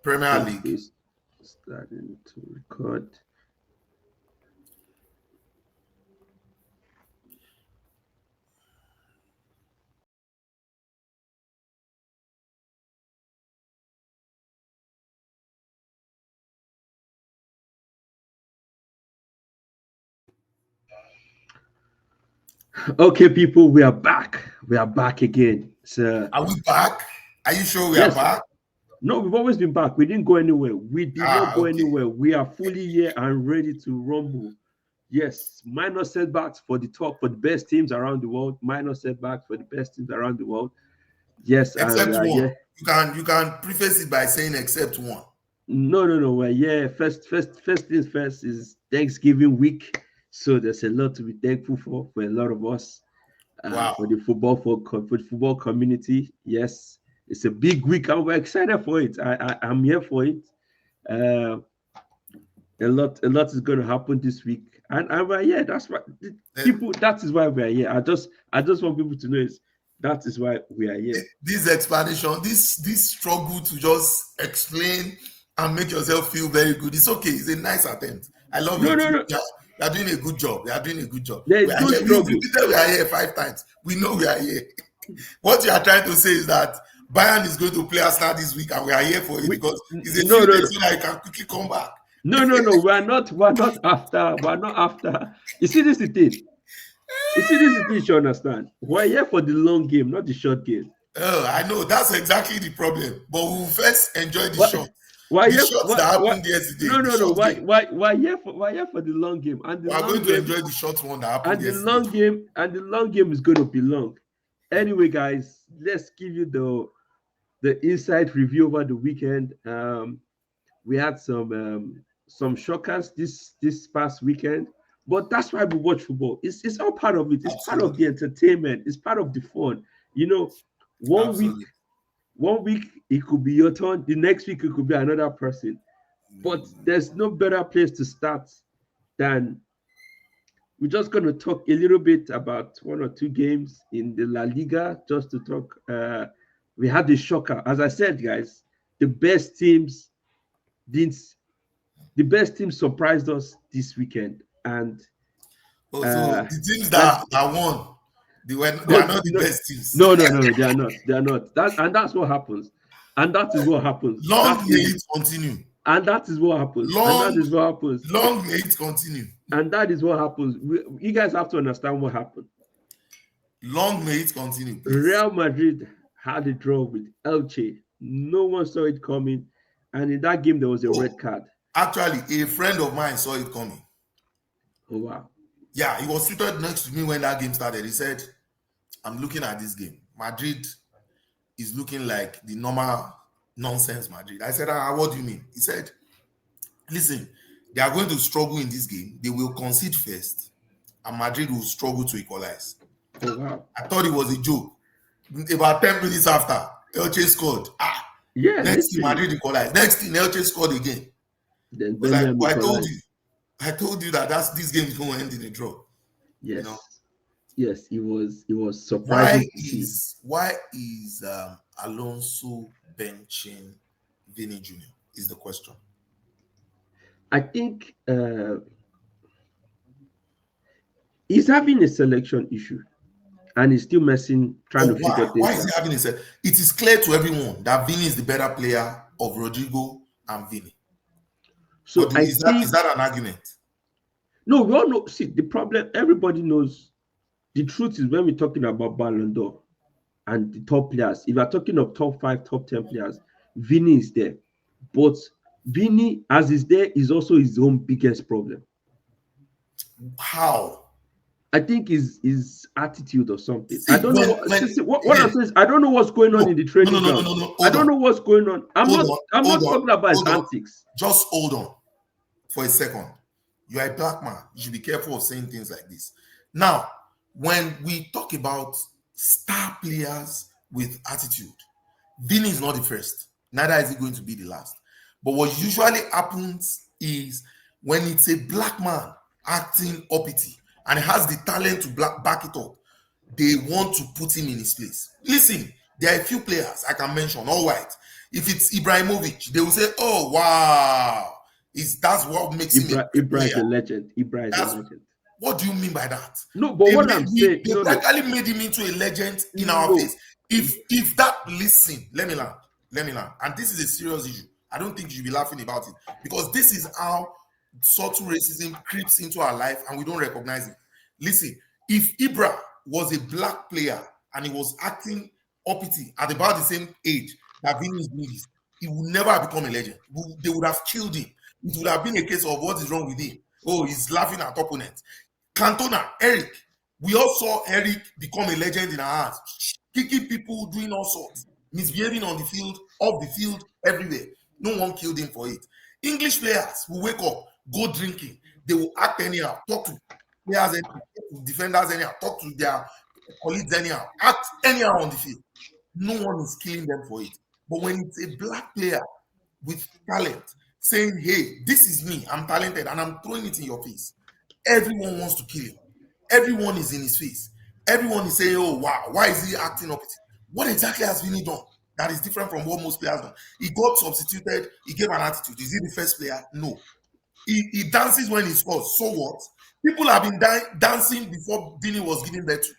Premier League. Is starting to record. Okay, people, we are back. We are back again. So, are we back? Are you sure we yes. are back? No, we've always been back. We didn't go anywhere. We did not go anywhere. We are fully here and ready to rumble. Yes, minor setbacks for the top, for the best teams around the world. Minor setbacks for the best teams around the world. Yes, except one. Yeah. You can preface it by saying except one. No. Well, yeah. First things first is Thanksgiving week, so there's a lot to be thankful for a lot of us. Wow. For the football community. Yes, it's a big week and we're excited for it. I'm here for it. A lot is going to happen this week, and we're here. That's why people. That is why we're here. I just want people to know is that is why we are here. This explanation, this struggle to just explain and make yourself feel very good. It's okay. It's a nice attempt. I love it. No. They are doing a good job. They are doing a good job. There is no struggle. We are here 5 times. We know we are here. What you are trying to say is that Bayern is going to play Arsenal this week, and we are here for it because it's a few days so that you can quickly come back. No. We're not after. You see, this is the thing. You understand? We're here for the long game, not the short game. Oh, I know. That's exactly the problem. But we'll first enjoy the shot. Shots that happened yesterday. No. Why here for the long game? And we're going to enjoy the short one that happened yesterday. The long game is going to be long. Anyway, guys, let's give you the inside review over the weekend. We had some shockers this past weekend, but that's why we watch football. It's all part of it. It's Absolutely. Part of the entertainment. It's part of the fun. You know, one week it could be your turn. The next week it could be another person. But there's no better place to start than we're just going to talk a little bit about 1 or 2 games in the La Liga, just to talk. We had the shocker. As I said, guys, the best teams surprised us this weekend. And so the teams that won, they are not the best teams. No, they are not. That's what happens. And that is what happens. Long may it continue. And that is what happens. Long may it continue. And that is what happens. You guys have to understand what happened. Long may it continue. Please. Real Madrid had a draw with Elche. No one saw it coming. And in that game, there was a red card. Actually, a friend of mine saw it coming. Oh, wow. Yeah, he was seated next to me when that game started. He said, I'm looking at this game. Madrid is looking like the normal nonsense Madrid. I said, what do you mean? He said, listen, they are going to struggle in this game. They will concede first, and Madrid will struggle to equalize. Oh, wow. I thought it was a joke. About 10 minutes after, Elche scored. Yeah. Next thing, Madrid equalized. Next thing, Elche scored again. Then I told you that this game is going to end in a draw. Yes. You know? Yes, it was surprising. Why is Alonso benching Vini Jr. is the question. I think he's having a selection issue, and he's still trying to figure things out. Why is he having a selection? It is clear to everyone that Vini is the better player of Rodrigo and Vini. So is that an argument? No, we all know. See, the problem, everybody knows. The truth is, when we're talking about Ballon d'Or and the top players, if you're talking of top 5, top 10 players, Vini is there. But Vini, as is there, is also his own biggest problem. How? I think his attitude or something. I don't know. What I'm saying is, I don't know what's going on in the training ground. No. I don't know what's going on. I'm not talking about his antics. Just hold on for a second. You are a black man. You should be careful of saying things like this. Now, when we talk about star players with attitude, Vini is not the first. Neither is he going to be the last. But what usually happens is when it's a black man acting uppity and has the talent to back it up, they want to put him in his place. Listen, there are a few players I can mention, all white. If it's Ibrahimovic, they will say, "Oh wow, that's what makes him a great Ibra is player." a legend. Ibra is a That's legend. what do you mean by that? No, but what I'm saying, They no, no, practically made him into a legend in our no. face. If that listen, let me learn. And this is a serious issue. I don't think you should be laughing about it because this is how subtle racism creeps into our life and we don't recognize it. Listen, if Ibra was a black player and he was acting uppity at about the same age that Vinny is doing this, he would never have become a legend. They would have killed him. It would have been a case of what is wrong with him. Oh, he's laughing at opponents. Cantona, Eric, we all saw Eric become a legend in our hearts, kicking people, doing all sorts, misbehaving on the field, off the field, everywhere. No one killed him for it. English players will wake up, go drinking. They will act anyhow, talk to players anyhow, talk to defenders anyhow, talk to their colleagues anyhow, act anyhow on the field. No one is killing them for it. But when it's a black player with talent saying, "Hey, this is me, I'm talented, and I'm throwing it in your face," everyone wants to kill him. Everyone is in his face. Everyone is saying, "Oh wow, why is he acting up?" What exactly has Vinny done that is different from what most players do? He got substituted. He gave an attitude. Is he the first player? No. He dances when he scores. So what? People have been dancing before Vinny was given birth to.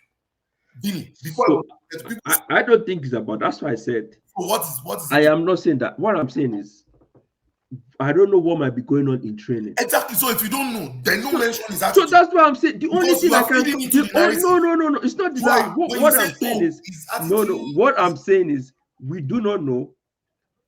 Vinny before it So was people. I don't think it's about. That's why I said. So what is I it? am not saying that. What I'm saying is, I don't know what might be going on in training. Exactly. So if you don't know, then no mention his So attitude. that's why I'm saying the only Because thing you I are can. feeding into the Oh narrative. no! It's not the You are. narrative. When What you I'm say, saying "Oh, is his no. attitude," What I'm saying is we do not know.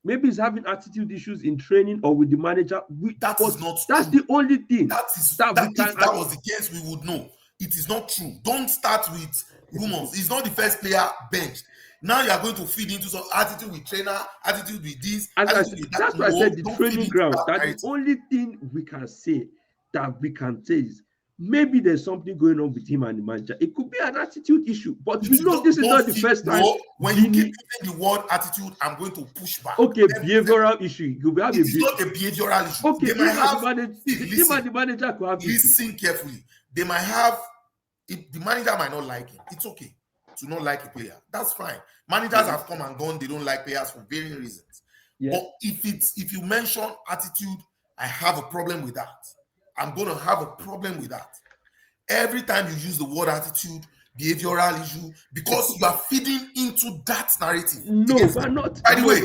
Maybe he's having attitude issues in training or with the manager. that is not That's true. the only thing That is that we that can. if that was the case, we would know. It is not true. Don't start with rumors. He's not the first player benched. Now you are going to feed into some attitude with trainer, attitude with this, As I attitude said, with that. that's why I No, said the don't feed training into ground. that That the narrative. only thing we can say is maybe there's something going on with him and the manager. It could be an attitude issue, but we know this is Don't not the feed. first time. No, when you keep using the word attitude, I'm going to push back. Okay, behavioral issue. You could have It is not a behavioral issue. okay. They might have. Him and the manager could have issue. Listen carefully. They might have. If the manager might not like him, it's okay to not like a player. That's fine. Managers have come and gone. They don't like players for varying reasons. Yeah. But if you mention attitude, I have a problem with that. I'm going to have a problem with that. Every time you use the word attitude, behavioral issue, because you are feeding into that narrative. No, we're not. By the way,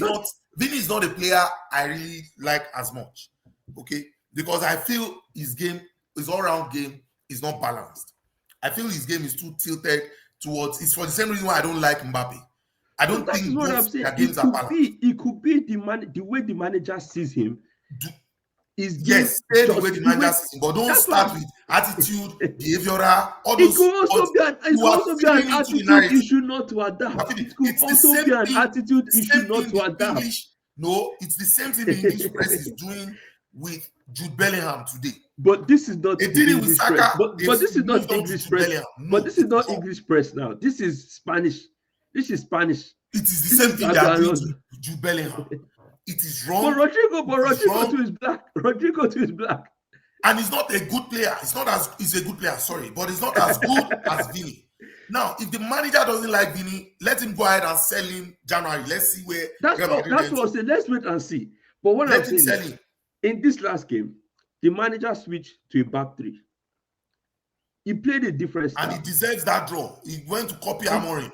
No, Vinny is not a player I really like as much. Okay, because I feel his all-round game is not balanced. I feel his game is too tilted towards. It's for the same reason why I don't like Mbappe. I don't That's think what I'm both saying. their games are balanced. It could be the way the manager sees him. Yes, say the way the manager sees him, but don't start with attitude, behavioral, all those. It could also be an attitude issue not to adapt. It could also be an attitude issue not to adapt. No, it's the same thing the English press is doing with Jude Bellingham today. But this is not English press. But this is not English press. But this is not English press now. This is Spanish. This is Spanish. It is the same thing they are doing to Jude Bellingham. It is wrong. But Rodrigo too is black. Rodrigo too is black. And he's not a good player. He's a good player, sorry, but he's not as good as Vinny. Now, if the manager doesn't like Vinny, let him go ahead and sell him January. Let's see where. That's what I said. Let's wait and see. But what I'm saying is, in this last game, the manager switched to a back three. He played a different style. And he deserves that draw. He went to copy Amorim.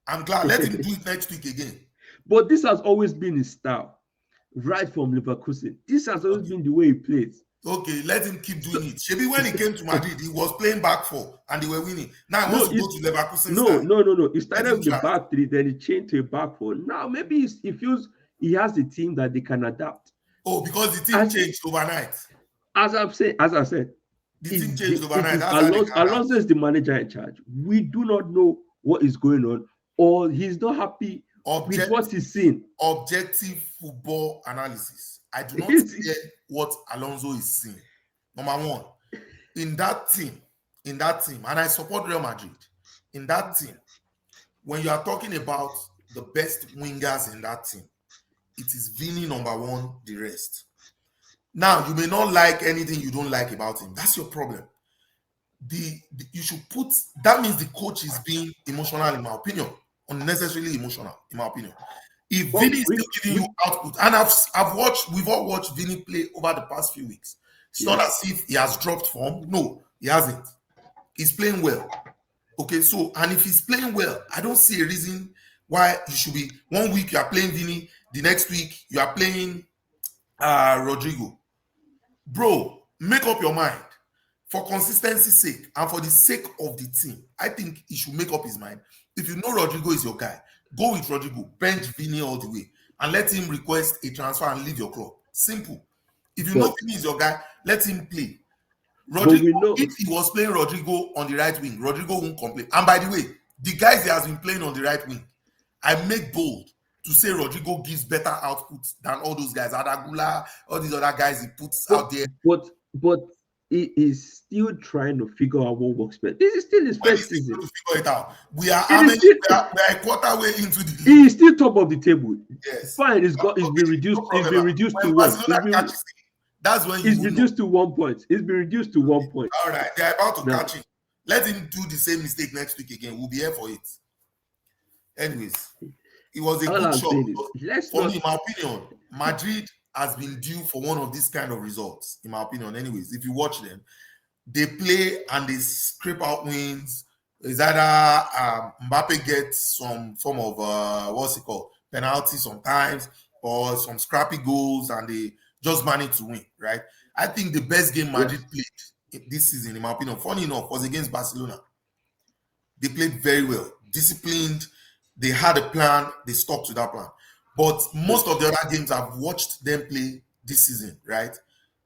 I'm glad. Let him do it next week again. But this has always been his style, right from Leverkusen. This has always been the way he plays. Okay, let him keep doing it. Maybe when he came to Madrid, he was playing back four and they were winning. Now he wants to go to Leverkusen. No. He started with the back three, then he changed to a back four. Now maybe he feels he has a team that they can adapt. Oh, because the team changed overnight. As I said, the team changed overnight. Alonso is the manager in charge. We do not know what is going on, or he's not happy with what he's seeing. Objective football analysis. I do not care what Alonso is seeing. Number one, in that team, and I support Real Madrid. In that team, when you are talking about the best wingers in that team, it is Vini number one, the rest. Now, you may not like anything you don't like about him. That's your problem. You should put, that means the coach is being emotional, in my opinion, unnecessarily emotional, in my opinion. If Well, Vinny is still giving you output, and we've all watched Vinny play over the past few weeks. It's not as yes. if he has dropped form. No, he hasn't. He's playing well. Okay, so and if he's playing well, I don't see a reason why you should be 1 week you are playing Vinny, the next week you are playing Rodrigo. Bro, make up your mind. For consistency's sake and for the sake of the team, I think he should make up his mind. If you know Rodrigo is your guy, go with Rodrigo, bench Vinny all the way, and let him request a transfer and leave your club. Simple. If you know But Vinny is your guy, let him play. but Rodrigo, we know. if he was playing Rodrigo on the right wing, Rodrigo won't complain. And by the way, the guys he has been playing on the right wing, I make bold to say Rodrigo gives better output than all those guys. Adagula, all these other guys he puts But out there. but he is still trying to figure out what works best. This is still his When first is he season. going to figure it out? We are It how is many? still We are a quarter way into the he league. is still top of the table. Yes. Fine, it's got it's been Okay, reduced. no It's problem. been reduced to When what? Barcelona catches him, that's when you It's will know. reduced to 1 point. It's been reduced to 1 point. All right, they are about to Now, catch him. Let him do the same mistake next week again. We'll be here for it. Anyways, it was a all good I'm shot. saying is, let's For not. me, in my opinion, Madrid has been due for one of these kind of results, in my opinion. Anyways, if you watch them, they play and they scrape out wins. Is either Mbappe gets some form of what's it called, penalty sometimes, or some scrappy goals, and they just manage to win. Right? I think the best game Madrid Yes, played this season, in my opinion, funny enough, was against Barcelona. They played very well, disciplined. They had a plan. They stuck to that plan. But most of yes. the other games I've watched them play this season, right,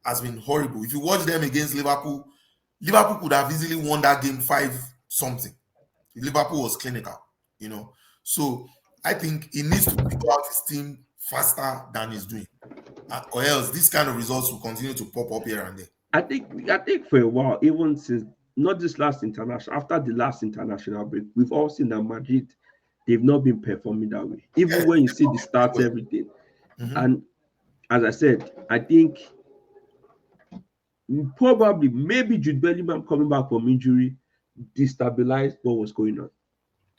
has been horrible. If you watch them against Liverpool, Liverpool could have easily won that game 5 something. If Liverpool was clinical, you know. So I think he needs to figure out his team faster than he's doing, or else these kind of results will continue to pop up here and there. I think for a while, even since not this last international, after the last international break, we've all seen that Madrid, they've not been performing that way. Even Yes, when you they've see not the been playing stats, well. everything. Mhm. And as I said, I think probably maybe Jude Bellingham coming back from injury destabilized what was going on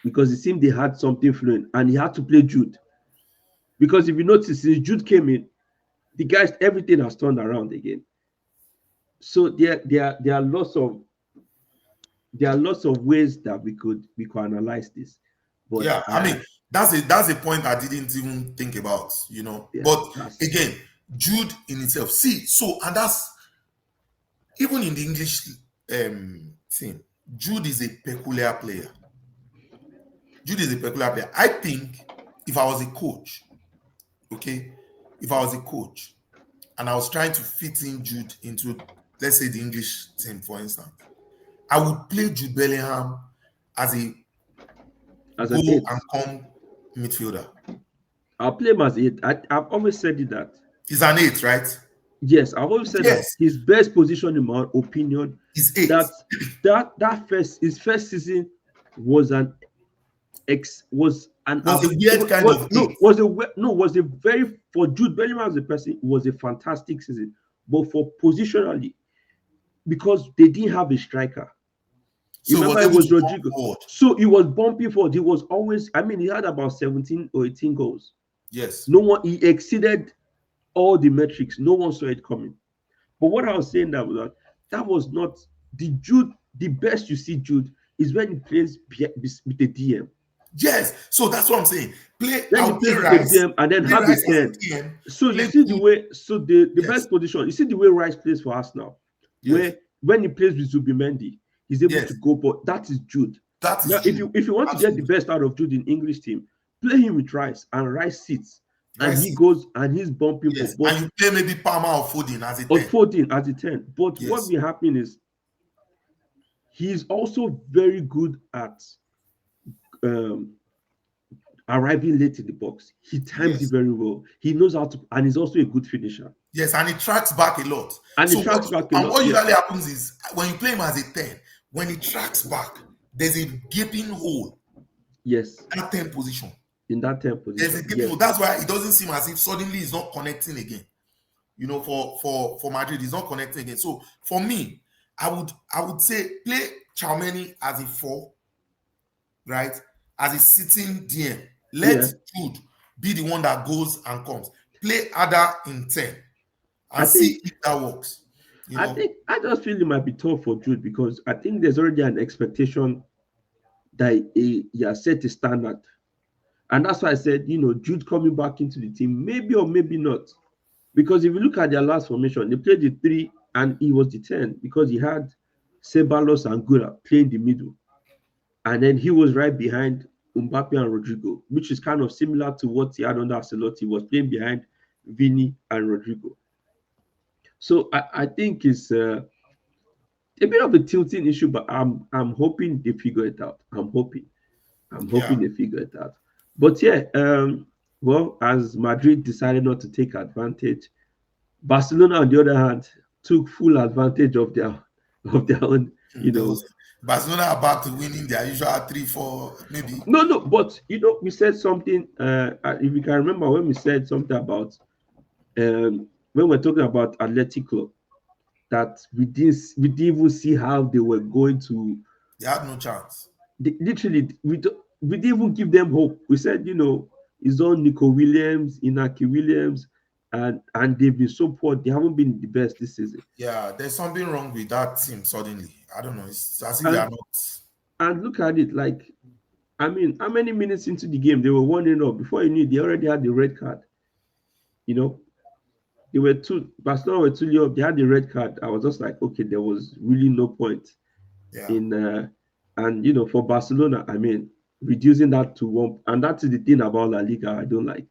because it seemed they had something flowing and he had to play Jude. Because if you notice, since Jude came in, the guys everything has turned around again. So there are lots of ways that we could analyze this, but Yeah, I mean that's a point I didn't even think about, you know. yeah, But that's again, Jude in itself, see, so and that's even in the English thing. Jude is a peculiar player. Jude is a peculiar player. I think if I was a coach, okay, if I was a coach and I was trying to fit in Jude into, let's say, the English team, for instance, I would play Jude Bellingham as a as go an eight. and come midfielder. I'll play him as eight. I've always said it that He's an eight, right? yes, I've always said that Yes, his best position, in my opinion, he's eight. that his first season was an Was a weird kind of eight. was a very for Jude Bellingham as a person it was a fantastic season, but for positionally because they didn't have a striker. So he Remember, was it able was to bump Rodrigo, forward. so he was bumping forward. He was always. I mean, he had about 17 or 18 goals. Yes. No one he exceeded all the metrics. No one saw it coming. But what I was saying that was not the Jude. The best you see Jude is when he plays with the DM. Yes. So that's what I'm saying. When he I'll play plays with the Rice. DM and then Play have a Rice as 10. a TM. So you Play see the Jude. way. So the Yes. best position. You see the way Rice plays for us now, Yes. where when he plays with Zubimendi, he's able Yes. to go. But that is Jude. That Now, is if Jude. you want to get the Absolutely. best out of Jude in English team, play him with Rice and Rice sits and he Rice. goes and he's bumping for Yes. but And you play maybe Palmer or Foden as a or 10. 14 as a 10. But what Yes. will happen is he's also very good at um, arriving late in the box. He times it Yes. very well. He knows how to, and he's also a good finisher. Yes. And he tracks back a lot. And he So tracks back a and lot. what Yes, usually happens is when you play him as a 10, when he tracks back, there's a gaping hole yes, in that 10 position. in that 10 There's a position. gaping hole. Yes, That's why it doesn't seem as if suddenly he's not connecting again. You know, for Madrid, he's not connecting again. So for me, I would say play Chalmeni as a 4, right? As a sitting DM. Let yeah, Jude be the one that goes and comes. Play harder in 10 I and think see if that works. You I know, think I just feel it might be tough for Jude because I think there's already an expectation that he has set a standard. And that's why I said, Jude coming back into the team, maybe or maybe not. Because if you look at their last formation, they played the three and he was the 10 because he had Ceballos and Gura playing the middle. And then he was right behind Mbappe and Rodrigo, which is kind of similar to what he had under Ancelotti. He was playing behind Vini and Rodrigo. So I think it's a bit of a tilting issue, but I'm hoping they figure it out. I'm yeah. hoping they figure it out. But yeah, well, as Madrid decided not to take advantage, Barcelona, on the other hand, took full advantage of their own, you There know. was Barcelona are back to winning their usual 3-4, maybe. No, no, but we said something. If you can remember when we said something about when we're talking about Athletic Club, that we didn't even see how they were going to. They had no chance. Literally, we didn't even give them hope. We said, it's on Nico Williams, Inaki Williams, and they've been so poor. They haven't been the best this season. Yeah, there's something wrong with that team suddenly. I don't know. It's as if they are And not. and look at it, like I mean, how many minutes into the game they were 1-0 before you knew it, they already had the red card. You know, they were two Barcelona were 2 up. They had the red card. I was just like, okay, there was really no point Yeah, in and for Barcelona, I mean, reducing that to one, and that is the thing about La Liga I don't like.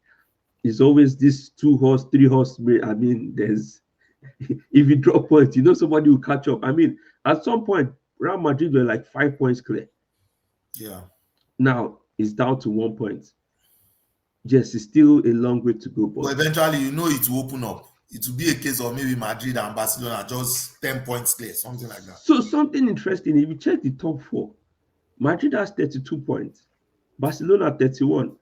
It's always this 2 horse, 3 horse. I mean, there's if you drop points, somebody will catch up. I mean, at some point, Real Madrid were like 5 points clear. yeah. Now it's down to 1 point. Yes, it's still a long way to go, But but eventually, it will open up. It will be a case of maybe Madrid and Barcelona just 10 points clear, something like that. so something interesting. If you check the top four, Madrid has 32 points, Barcelona 31.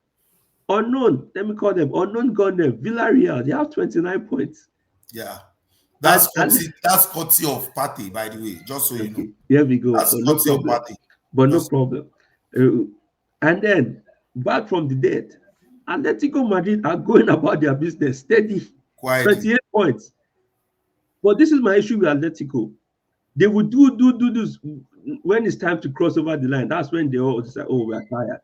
Unknown, let me call them unknown gunner, Villarreal, they have 29 points. Yeah. And That's courtesy of Party, by the way, just so you know. okay, here we go. That's But no courtesy of problem. Party. But no Just problem. And then back from the dead, Atletico Madrid are going about their business steady, quietly. 28 points. But this is my issue with Atletico. They will do this when it's time to cross over the line. That's when they all decide, oh, we are tired.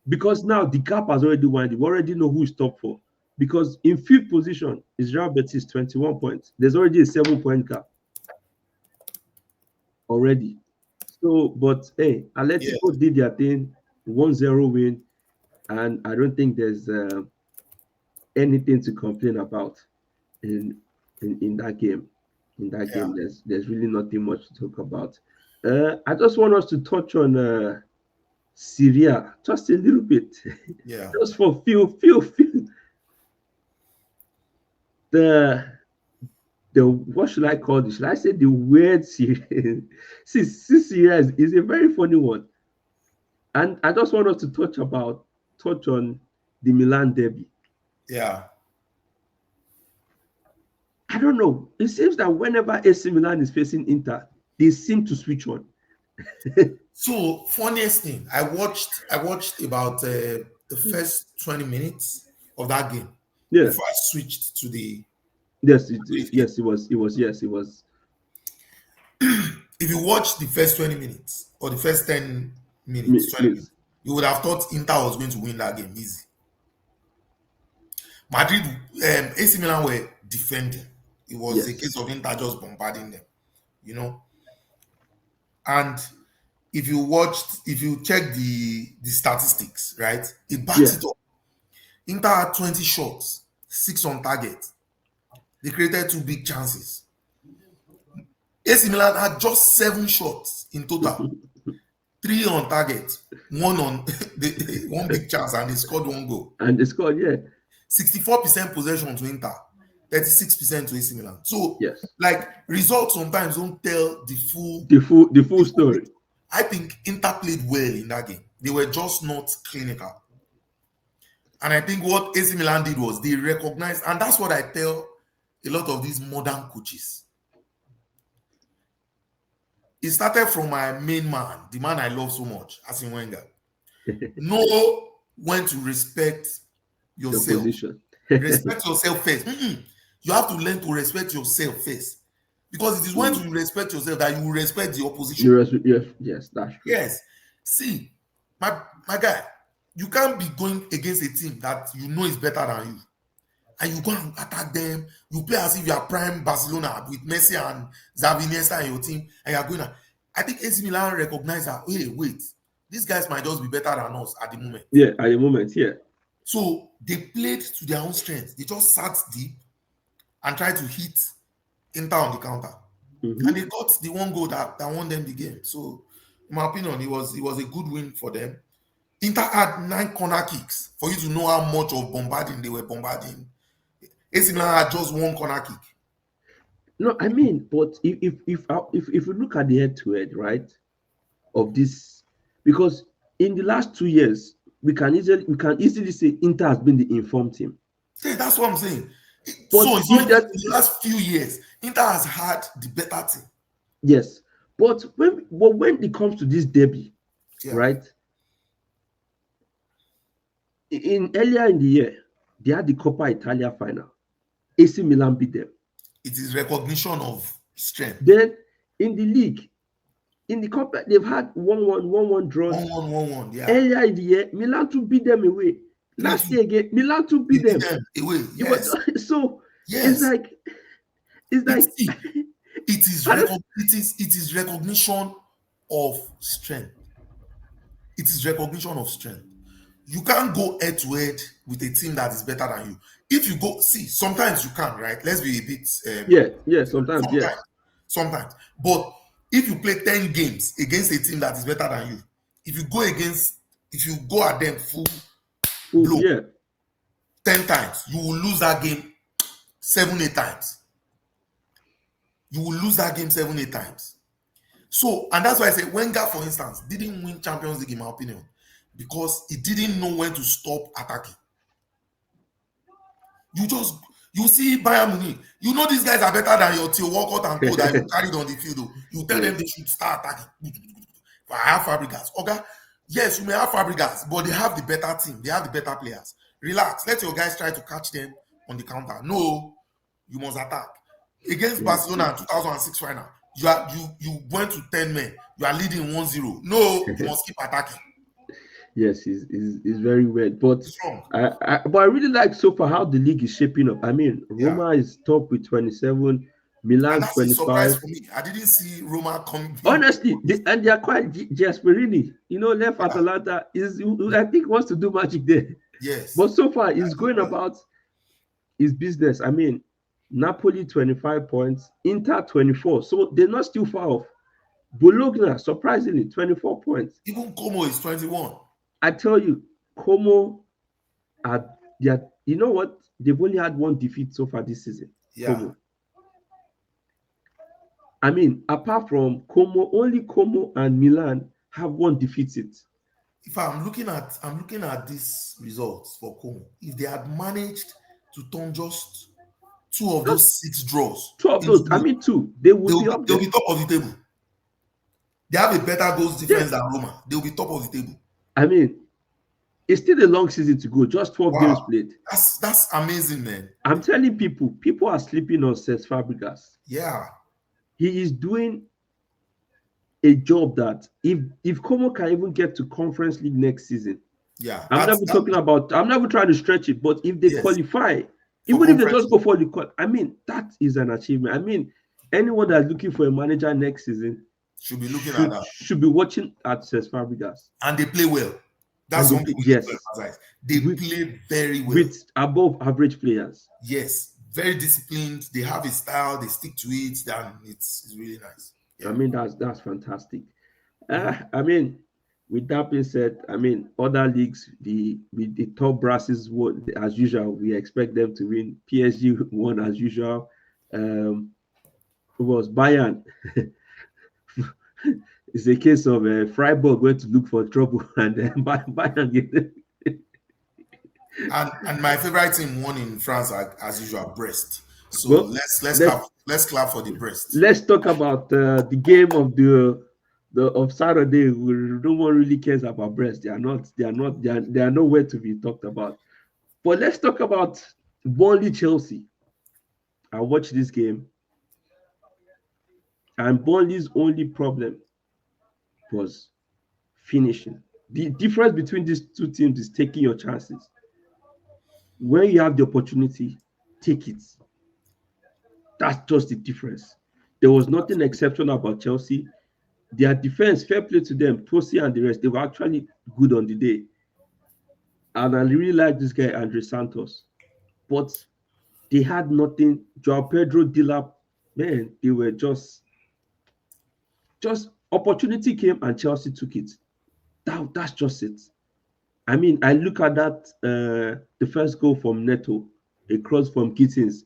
Because now the gap has already widened. We already know who is top four. Because in fifth position is Real Betis, 21 points. There's already a 7 point gap already. So, but hey, Yeah, Atletico did their thing, 1-0 win, and I don't think there's anything to complain about in in that game. In that yeah, game, there's really nothing much to talk about. I just want us to touch on Syria just a little bit, yeah, just for few the what should I call this? Should I say the weird Syria? Syria is a very funny one, and I just want us to touch on the Milan derby. yeah. I don't know. It seems that whenever AC Milan is facing Inter, they seem to switch on. So funniest thing, I watched about the first 20 minutes of that game Yeah. before I switched to the Yes. Madrid game. Yes. It was. It was. Yes. It was. If you watch the first 20 minutes or the first 10 minutes, 20 minutes, you would have thought Inter was going to win that game easy. Madrid, AC Milan were defending. It was a Yes. case of Inter just bombarding them, you know. And if you check the statistics, right, it backs Yeah. it up. Inter had 20 shots, 6 on target. They created 2 big chances. AC Milan had just 7 shots in total, 3 on target, one on one big chance, and they scored 1 goal. And they scored. Yeah. 64% possession to Inter, 36% to AC Milan. So, Yes. like, results sometimes don't tell the full The full story. picture. I think Inter played well in that game. They were just not clinical. And I think what AC Milan did was they recognized, and that's what I tell a lot of these modern coaches. It started from my main man, the man I love so much, Arsene Wenger. Know when to respect The yourself. position. Respect yourself first. You have to learn to respect yourself first. Because it is when Mm. you respect yourself that you will respect the opposition. Yes, that's true. Yes. See, my guy, you can't be going against a team that you know is better than you. And you go and attack them. You play as if you are prime Barcelona with Messi and Xavi Iniesta in your team, and you are going. I think AC Milan recognize that. Hey, wait, these guys might just be better than us at the moment. Yeah, at the moment, yeah. So they played to their own strength. They just sat deep and tried to hit Inter on the counter, and they got the one goal that won them the game. So, in my opinion, it was a good win for them. Inter had 9 corner kicks for you to know how much of bombarding they were bombarding. AC Milan had just 1 corner kick. No, I mean, but if we look at the head-to-head, right, of this, because in the last 2 years, we can easily say Inter has been the informed team. Yeah, that's what I'm saying. But So it's if not that in the last few years, Inter has had the better team. yes, but when it comes to this derby, Yeah. right? In earlier in the year, they had the Coppa Italia final. AC Milan beat them. It is recognition of strength. Then in the league, in the Coppa, they've had 1-1 draws. 1-1, yeah. Earlier in the year, Milan to beat them away. Last year again, Milan to beat them away. Yes. So yes. it's like it is recognition of strength. It is recognition of strength. You can't go head to head with a team that is better than you. If you go, see, sometimes you can, right? Let's be a bit. Sometimes. But if you play 10 games against a team that is better than you, if you go at them full blow, 10 times, you will lose that game 7-8 times. You will lose that game 7-8 times. So, and that's why I say Wenger, for instance, didn't win Champions League, in my opinion, because he didn't know when to stop attacking. You see Bayern Munich. You know these guys are better than your Theo Walcott and co that you carried on the field. You tell them they should start attacking. I have Fabregas. Okay, yes, you may have Fabregas, but they have the better team. They have the better players. Relax. Let your guys try to catch them on the counter. No, you must attack. Against Barcelona in 2006 final, you went to 10 men. You are leading 1-0. No, you must keep attacking. Yes, it's very weird, but I really like so far how the league is shaping up. I mean, Roma is top with 27, Milan 25. A surprise for me. I didn't see Roma coming. Honestly, they are quite Gasperini. Left Atalanta is I think wants to do magic there. Yes, but so far he's going about his business. I mean, Napoli 25 points, Inter 24, so they're not still far off. Bologna surprisingly 24 points. Even Como is 21. I tell you, Como you know what? They've only had 1 defeat so far this season. Yeah. Como. I mean, apart from Como, only Como and Milan have 1 defeated. If I'm looking at these results for Como, if they had managed to turn just 2 of those 6 draws, 2 of those, 2, they will be up there. They'll be top of the table. They have a better goals difference than Roma. They'll be top of the table. I mean, it's still a long season to go. Just 12 games played. That's amazing, man. I'm telling people are sleeping on Cesc Fabregas. Yeah. He is doing a job that if Como can even get to Conference League next season, I'm not even trying to stretch it, but if they qualify, even if they just go for the qual, I mean, that is an achievement. I mean, anyone that's looking for a manager next season should be looking at that. Should be watching at Cesc Fabregas. And they play well. That's something they play very well. With above average players. Yes. Very disciplined. They have a style. They stick to it. And it's really nice. Yeah. I mean, that's fantastic. I mean, with that being said, I mean, other leagues, the top brasses, as usual, we expect them to win. PSG won as usual. Who was Bayern? It's a case of Freiburg went to look for trouble and then Bayern get it. And my favorite team won in France as usual, Brest. So let's clap for the Brest. Let's talk about the game of the the of Saturday, no one really cares about Brest. They are not. They are not. They are nowhere to be talked about. But let's talk about Burnley Chelsea. I watched this game, and Burnley's only problem was finishing. The difference between these two teams is taking your chances. When you have the opportunity, take it. That's just the difference. There was nothing exceptional about Chelsea. Their defense, fair play to them, Tosi and the rest, they were actually good on the day. And I really like this guy, Andre Santos. But they had nothing. Joao Pedro, Dilap, man, they were just opportunity came and Chelsea took it. That's just it. I mean, I look at that the first goal from Neto, a cross from Gittins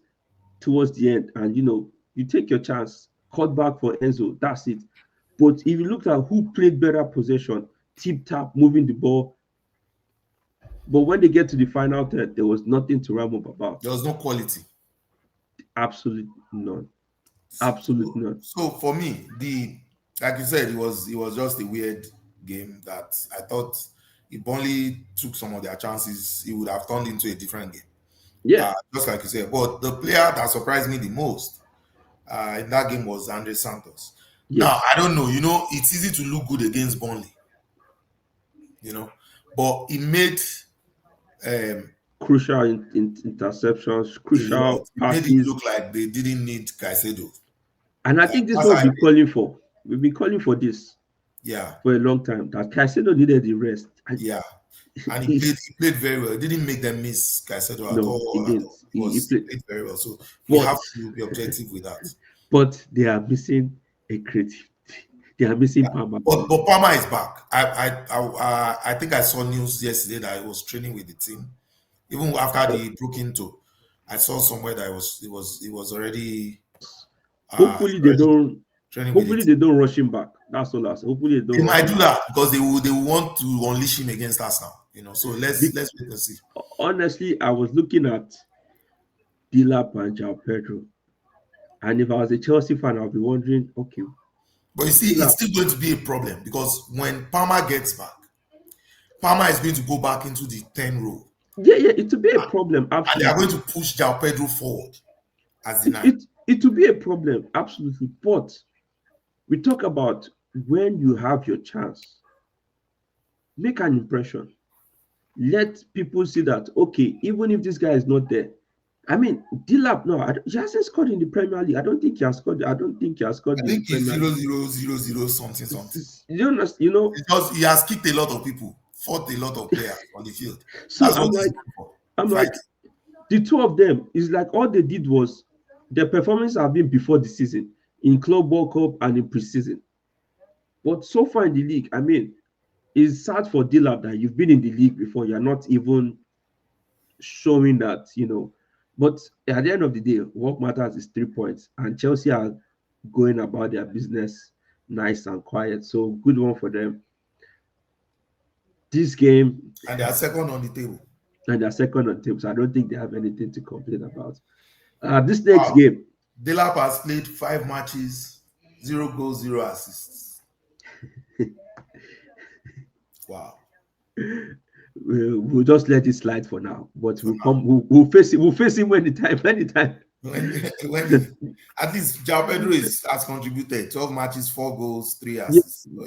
towards the end, and you take your chance, cut back for Enzo. That's it. But if you look at who played better possession, tip tap, moving the ball, but when they get to the final third, there was nothing to ram up about. There was no quality. Absolutely none. Absolutely none. So for me, like you said, it was just a weird game that I thought if Burnley took some of their chances, it would have turned into a different game. Yeah. Just like you said. But the player that surprised me the most in that game was Andre Santos. Yes. Now, I don't know, it's easy to look good against Burnley, but he made crucial interceptions, crucial passes. It made it look like they didn't need Caicedo. And I think this is what we've been calling for. We've been calling for this for a long time, that Caicedo needed the rest. And he played very well. He didn't make them miss Caicedo at all. He didn't. He played very well. So we have to be objective with that. But they are missing a creativity. They are missing Palmer. But Palmer is back. I think I saw news yesterday that he was training with the team. Even after the broke into, I saw somewhere that it was already. Hopefully they don't. Hopefully they don't rush him back. That's all I say. Hopefully they don't. They might do that because they will want to unleash him against us now. So let's wait and see. Honestly, I was looking at Dilap and Joao Pedro, and if I was a Chelsea fan, I'll be wondering, okay. But you see, it's still going to be a problem because when Palmer gets back, Palmer is going to go back into the 10 row. Yeah, it will be a problem. Absolutely. And they are going to push Joao Pedro forward as the 9. It will be a problem, absolutely. But we talk about when you have your chance, make an impression. Let people see that, okay, even if this guy is not there. I mean, Dilap, he hasn't scored in the Premier League. I don't think he has scored. I think he's 0-0-0-0 something. You know, because he has kicked a lot of people, fought a lot of players on the field. So I'm like, the two of them is like all they did was their performance have been before the season in Club World Cup and in preseason. But so far in the league, I mean, it's sad for Dilap that you've been in the league before. You're not even showing that, But at the end of the day, what matters is 3 points. And Chelsea are going about their business nice and quiet. So good one for them. This game. And they are second on the table. So I don't think they have anything to complain about. This next game. Dilap has played 5 matches, 0 goals, 0 assists. Wow. We'll just let it slide for now, but we'll face it. We'll face him anytime. When at least Joao Pedro has contributed 12 matches, 4 goals, 3 assists. So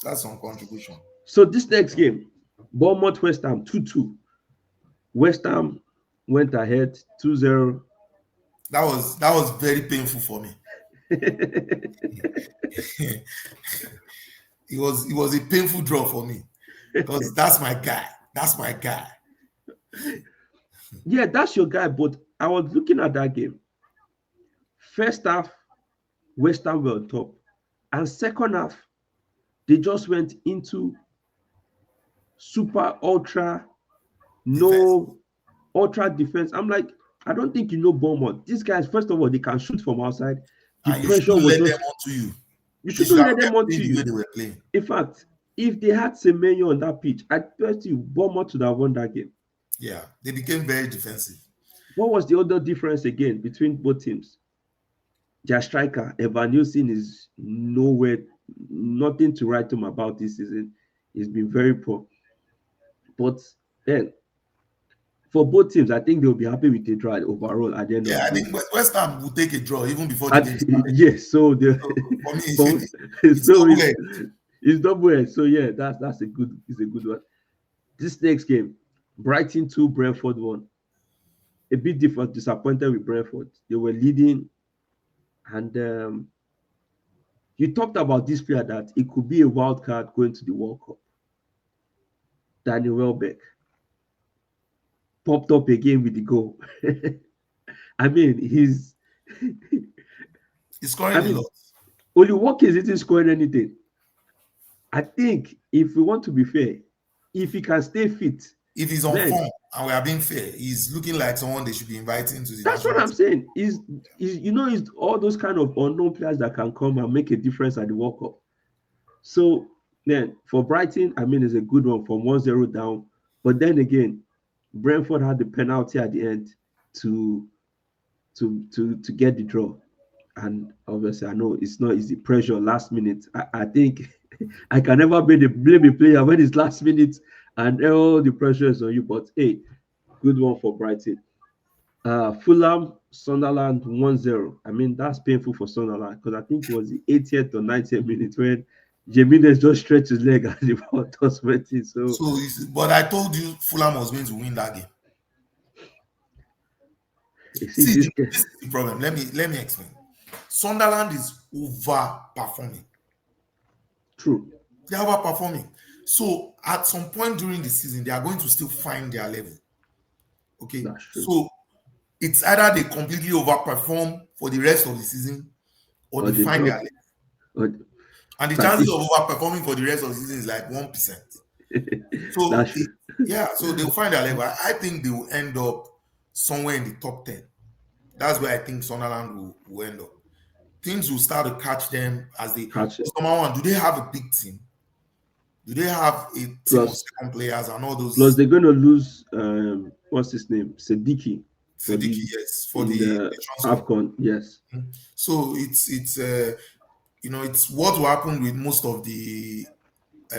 that's some contribution. So this next game, Bournemouth West Ham 2-2. West Ham went ahead 2-0. That was very painful for me. It was a painful draw for me. Because that's my guy. Yeah, that's your guy. But I was looking at that game. First half, West Ham were on top. And second half, they just went into super ultra defense. I'm like, I don't think you know Bournemouth. These guys, first of all, they can shoot from outside. The pressure was let them onto you. You shouldn't let them onto you. They were playing. In fact, if they had Semenyo on that pitch, I bet you Bournemouth would have won that game. Yeah, they became very defensive. What was the other difference again between both teams? Their striker, Evan Nielsen, is nowhere nothing to write home about this season. He's been very poor. But then for both teams, I think they'll be happy with the draw overall at the end of Yeah, the I day. think West Ham will take a draw even before the game started. Yes, so So for me, for, it's so double edged. it's double edged. So yeah, that's a good it's a good one. This next game, Brighton 2, Brentford 1. A bit different, disappointed with Brentford. They were leading, and you talked about this player that it could be a wild card going to the World Cup. Daniel Welbeck popped up again with the goal. I mean, He's I scoring a mean, lot. Oli Watkins isn't scoring anything. I think if we want to be fair, if he can stay fit, If he's on man, form and we are being fair, he's looking like someone they should be inviting to the that's what national I'm team. saying. Is all those kind of unknown players that can come and make a difference at the World Cup. So then for Brighton, I mean, it's a good one from 1-0 down. But then again, Brentford had the penalty at the end to to get the draw. And obviously, I know it's not easy. Pressure last minute. I think I can never blame a player when it's last minute and all the pressure is on you. But hey, good one for Brighton. Fulham, Sunderland 1-0. I mean, that's painful for Sunderland because I think it was the 80th or 90th minute when Jimenez just stretched his leg and the ball was waiting. So, So, but I told you Fulham was going to win that game. you see, See, this this is the problem. Let me explain. Sunderland is overperforming. true. They are overperforming. So at some point during the season, they are going to still find their level. Okay. That's true. So it's either they completely overperform for the rest of the season or Or they the find their drop. level. Or, And the I chances think of overperforming for the rest of the season is like 1%. So that's true. yeah, so they'll find their level. I think they will end up somewhere in the top 10. That's where I think Sunderland will end up. Teams will start to catch them as they. Catch it. Number one, do they have a big team? Do they have a team of Plus, second players and all plus those they're going to lose. What's his name? Siddiqui for Siddiqui, the yes, for in the the nation squad? Afcon. Yes, So it's what will happen with most of the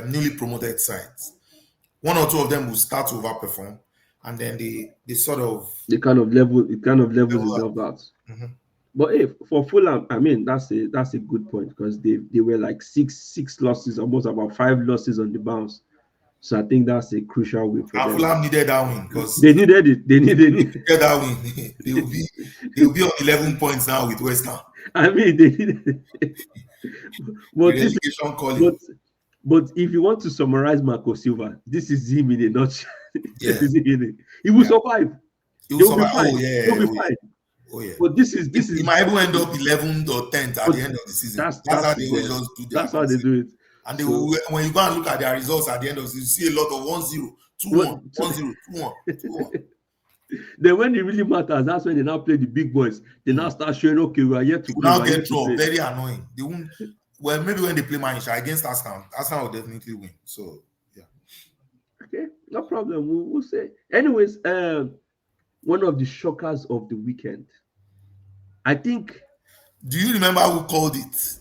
newly promoted sides. One or two of them will start to overperform, and then they sort of it kind of levels level itself out. out. Mhm. But hey, for Fulham, I mean that's a good point because they were like six losses, almost about 5 losses on the bounce. So I think that's a crucial win for And them. Fulham needed that win because They needed it. if they get that win, they will be on 11 points now with West Ham. I mean, they needed it. The But this, relegation calling. but but if you want to summarize Marco Silva, this is him in a nutshell. This Yeah, is him he will yeah. survive. He will They will be survive. Oh fine. They yeah, will be oh yeah, fine. oh yeah. But this He is might even end up 11th or 10th at but the end of the season. That's that's how it. they always Yeah. just do their That's how they concept. do it. And they So will, when you go and look at their results at the end of the season, you see a lot of 1-0, 2-1, what 1-0, 2-1, 2-1. then when it really matters, that's when they now play the big boys. They now Mm. start showing, okay, we are yet to They will play, we now are get yet to draw. play. Very annoying. They won't. Well, maybe when they play Manchester against Arsenal will definitely win. So yeah. Okay, no problem. We'll say. Anyways, one of the shockers of the weekend. I think Do you remember who called it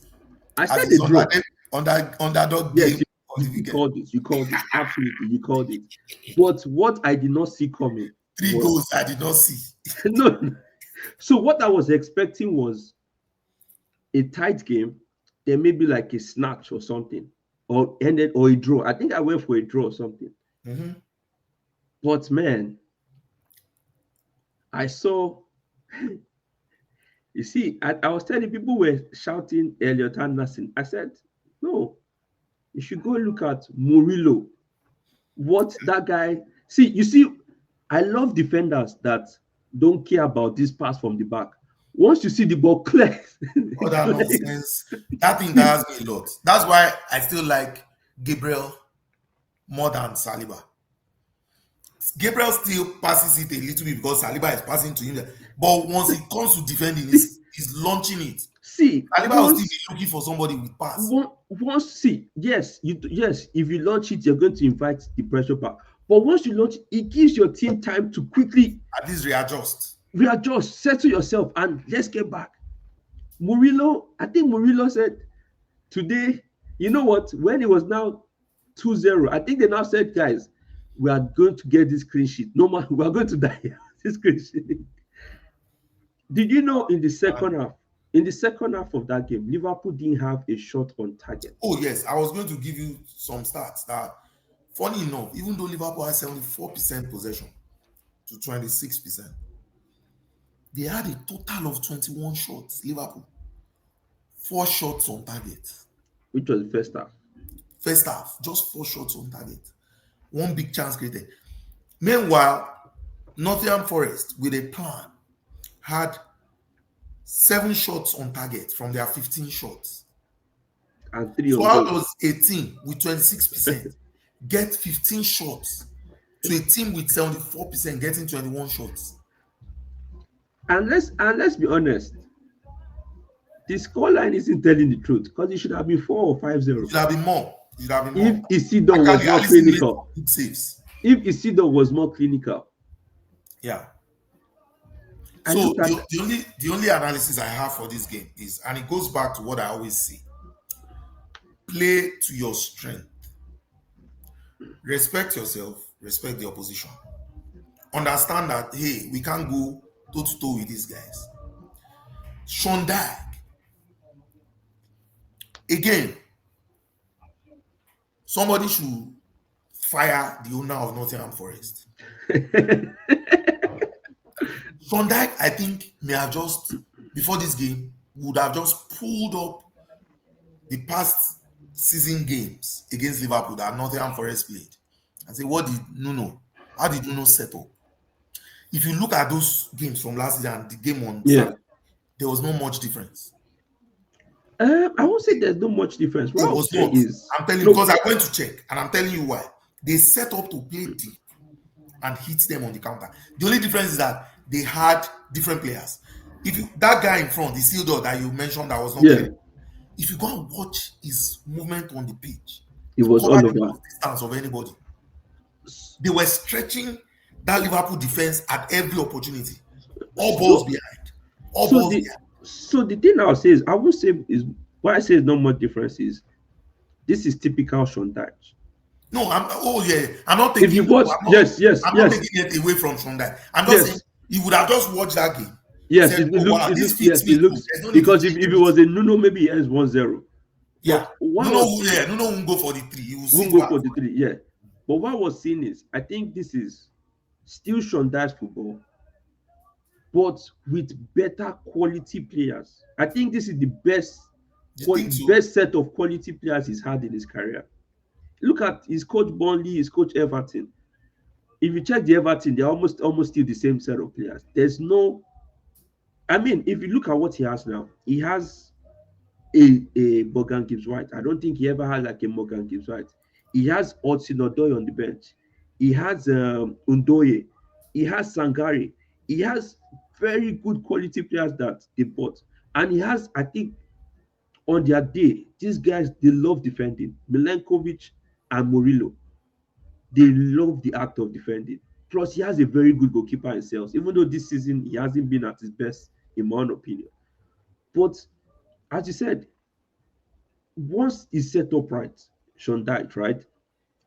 I as said his a draw. underdog Yes, game of the you weekend? called it. You called it. Absolutely, you called it. But what I did not see coming Three was goals I did not see. no. So what I was expecting was a tight game, then maybe like a snatch or something, or ended or a draw. I think I went for a draw or something. Mhm. But man, I saw. You see, I was telling people were shouting Elliot Anderson. I said, no, you should go look at Murillo. What that guy see, you see, I love defenders that don't care about this pass from the back. Once you see the ball clear, All that clear, nonsense. That thing tires me a lot. That's why I still like Gabriel more than Saliba. Gabriel still passes it a little bit because Saliba is passing to him. But once it comes to defending, he's launching it. see Saliba will still be looking for somebody with pass. once see yes, if you launch it, you're going to invite the pressure back. But once you launch it gives your team time to quickly At least readjust. readjust, settle yourself, and let's get back. Murillo, I think Murillo said today You know what? When it was now 2-0, I think they now said, guys, we are going to get this clean sheet. No man, we are going to die. This clean sheet. Did you know in the second half of that game, Liverpool didn't have a shot on target. Oh yes, I was going to give you some stats that, funny enough, even though Liverpool had 74% possession to 26%, they had a total of 21 shots. Liverpool, 4 shots on target. Which was the first half. First half, just 4 shots on target. One big chance created. Meanwhile, Nottingham Forest, with a plan, had 7 shots on target from their 15 shots. And 3 So on how goal. does a team with 26% get 15 shots to a team with 74% getting 21 shots? And let's be honest, the scoreline isn't telling the truth because it should have been 4 or 5-0. It should have been more. It should have been If more. Isidore was more Alisson made clinical. good saves. If Isidore was more clinical. Yeah. I So looked at the only analysis I have for this game is, and it goes back to what I always say: play to your strength. Respect yourself. Respect the opposition. Understand that, hey, we can't go toe to toe with these guys. Sean Dyche, again, somebody should fire the owner of Nottingham Forest. Sean Dyche, I think, may have just, before this game, would have just pulled up the past season games against Liverpool that Nottingham Forest played and say, what did Nuno, how did Nuno set up? If you look at those games from last season and the game on Saturday, there was not much difference. I won't say there's not much difference. What There I would was say not. is, I'm telling you, because I went to check, and I'm telling you why. They set up to play deep and hit them on the counter. The only difference is that they had different players. If you, that guy in front, the Sildor that you mentioned that was not clear, if you go and watch his movement on the pitch, it he was all covered the over. distance of anybody. They were stretching that Liverpool defense at every opportunity. All balls behind. All balls behind. So the thing I'll say is, I would say is, what I say is not much difference is, this is typical Sean Dyche. No, I'm not taking. If you watch, I'm not taking it away from Sean Dyche. I'm just saying you would have just watched that game. Yes, said, it looks no because if it was a Nuno, maybe he ends 1-0. Yeah, Nuno won't go for the 3. He won't go for the 3. Yeah, but what I was saying is, I think this is still Sean Dyche football, but with better quality players. I think this is the best set of quality players he's had in his career. Look at his coach Burnley, his coach Everton. If you check the Everton, they're almost still the same set of players. There's no, I mean, if you look at what he has now, he has a Morgan Gibbs White. I don't think he ever had like a Morgan Gibbs White. He has Hudson-Odoi on the bench. He has Undoye. He has Sangare. He has very good quality players that they bought. And he has, I think, on their day, these guys, they love defending. Milenkovic and Murillo, they love the act of defending. Plus, he has a very good goalkeeper himself, even though this season he hasn't been at his best, in my own opinion. But, as you said, once he's set up right, Sean Dyche, right?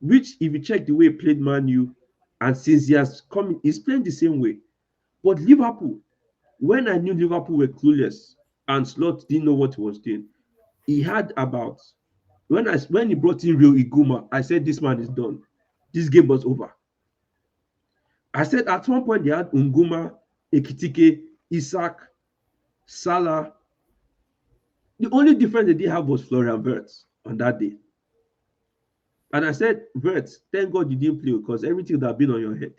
Which, if you check the way he played Man U, and since he has come, he's playing the same way. But Liverpool, when I knew Liverpool were clueless and Slot didn't know what he was doing, he had about, when he brought in Real Iguma, I said, this man is done. This game was over. I said at one point they had Nguma, Ekitike, Isak, Salah. The only difference they did have was Florian Wirtz on that day. And I said, Wirtz, thank God you didn't play because everything would have been on your head.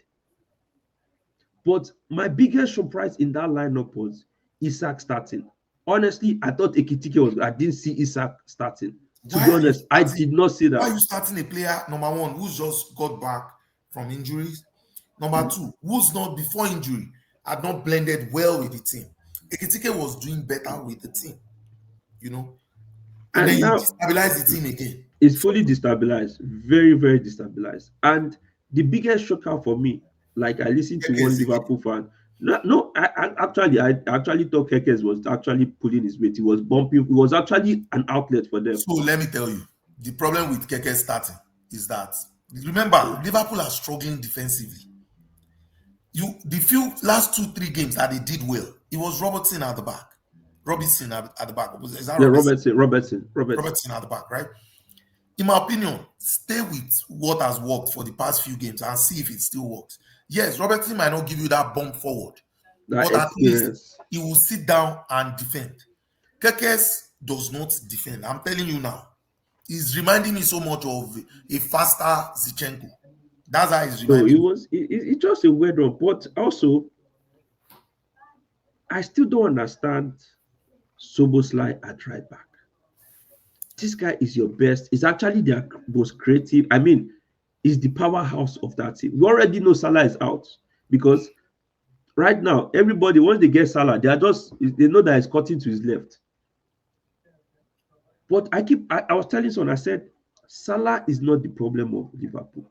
But my biggest surprise in that lineup was Isak starting. Honestly, I thought Ekitike was. I didn't see Isak starting. To be honest, I did not see that. Why are you starting a player, number one, who's just got back from injuries? Number two, who's not, before injury, had not blended well with the team. Ekitike was doing better with the team, you know. And then you destabilize the team again. It's fully destabilized, very, very destabilized. And the biggest shocker for me, like I listened to one Liverpool fan. I actually thought Kekes was actually pulling his weight. He was bumping. It was actually an outlet for them. So let me tell you, the problem with Keke starting is that, remember, Liverpool are struggling defensively. The few last 2-3 games that they did well, it was Robertson at the back. Robinson at the back. Is that Yeah, Robertson? Robertson. Robertson at the back, right? In my opinion, stay with what has worked for the past few games and see if it still works. Yes, Robertson might not give you that bump forward, That but at least experience. he will sit down and defend. Kekes does not defend. I'm telling you now. He's reminding me so much of a faster Zichenko. That's how he's No, reminding me. it's just a weird one. But also, I still don't understand Soboslai at right back. This guy is your best. He's actually their most creative. I mean, he's the powerhouse of that team. We already know Salah is out because right now, everybody, once they get Salah, they know that he's cutting to his left. But I was telling someone, I said, Salah is not the problem of Liverpool.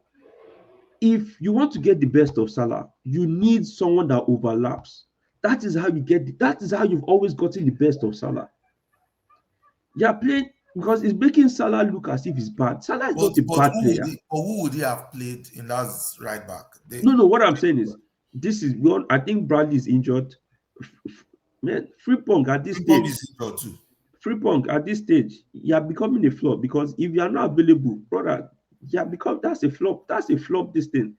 If you want to get the best of Salah, you need someone that overlaps. That is how you've always gotten the best of Salah. You are playing because it's making Salah look as if he's bad. Salah is not a bad player. Who would he have played in that right back? No. What I'm saying is, this is one. I think Bradley is injured. Man, Frimpong at this stage. Is injured too. Frimpong at this stage, you are becoming a flop because if you are not available, brother, that's a flop. That's a flop. This thing.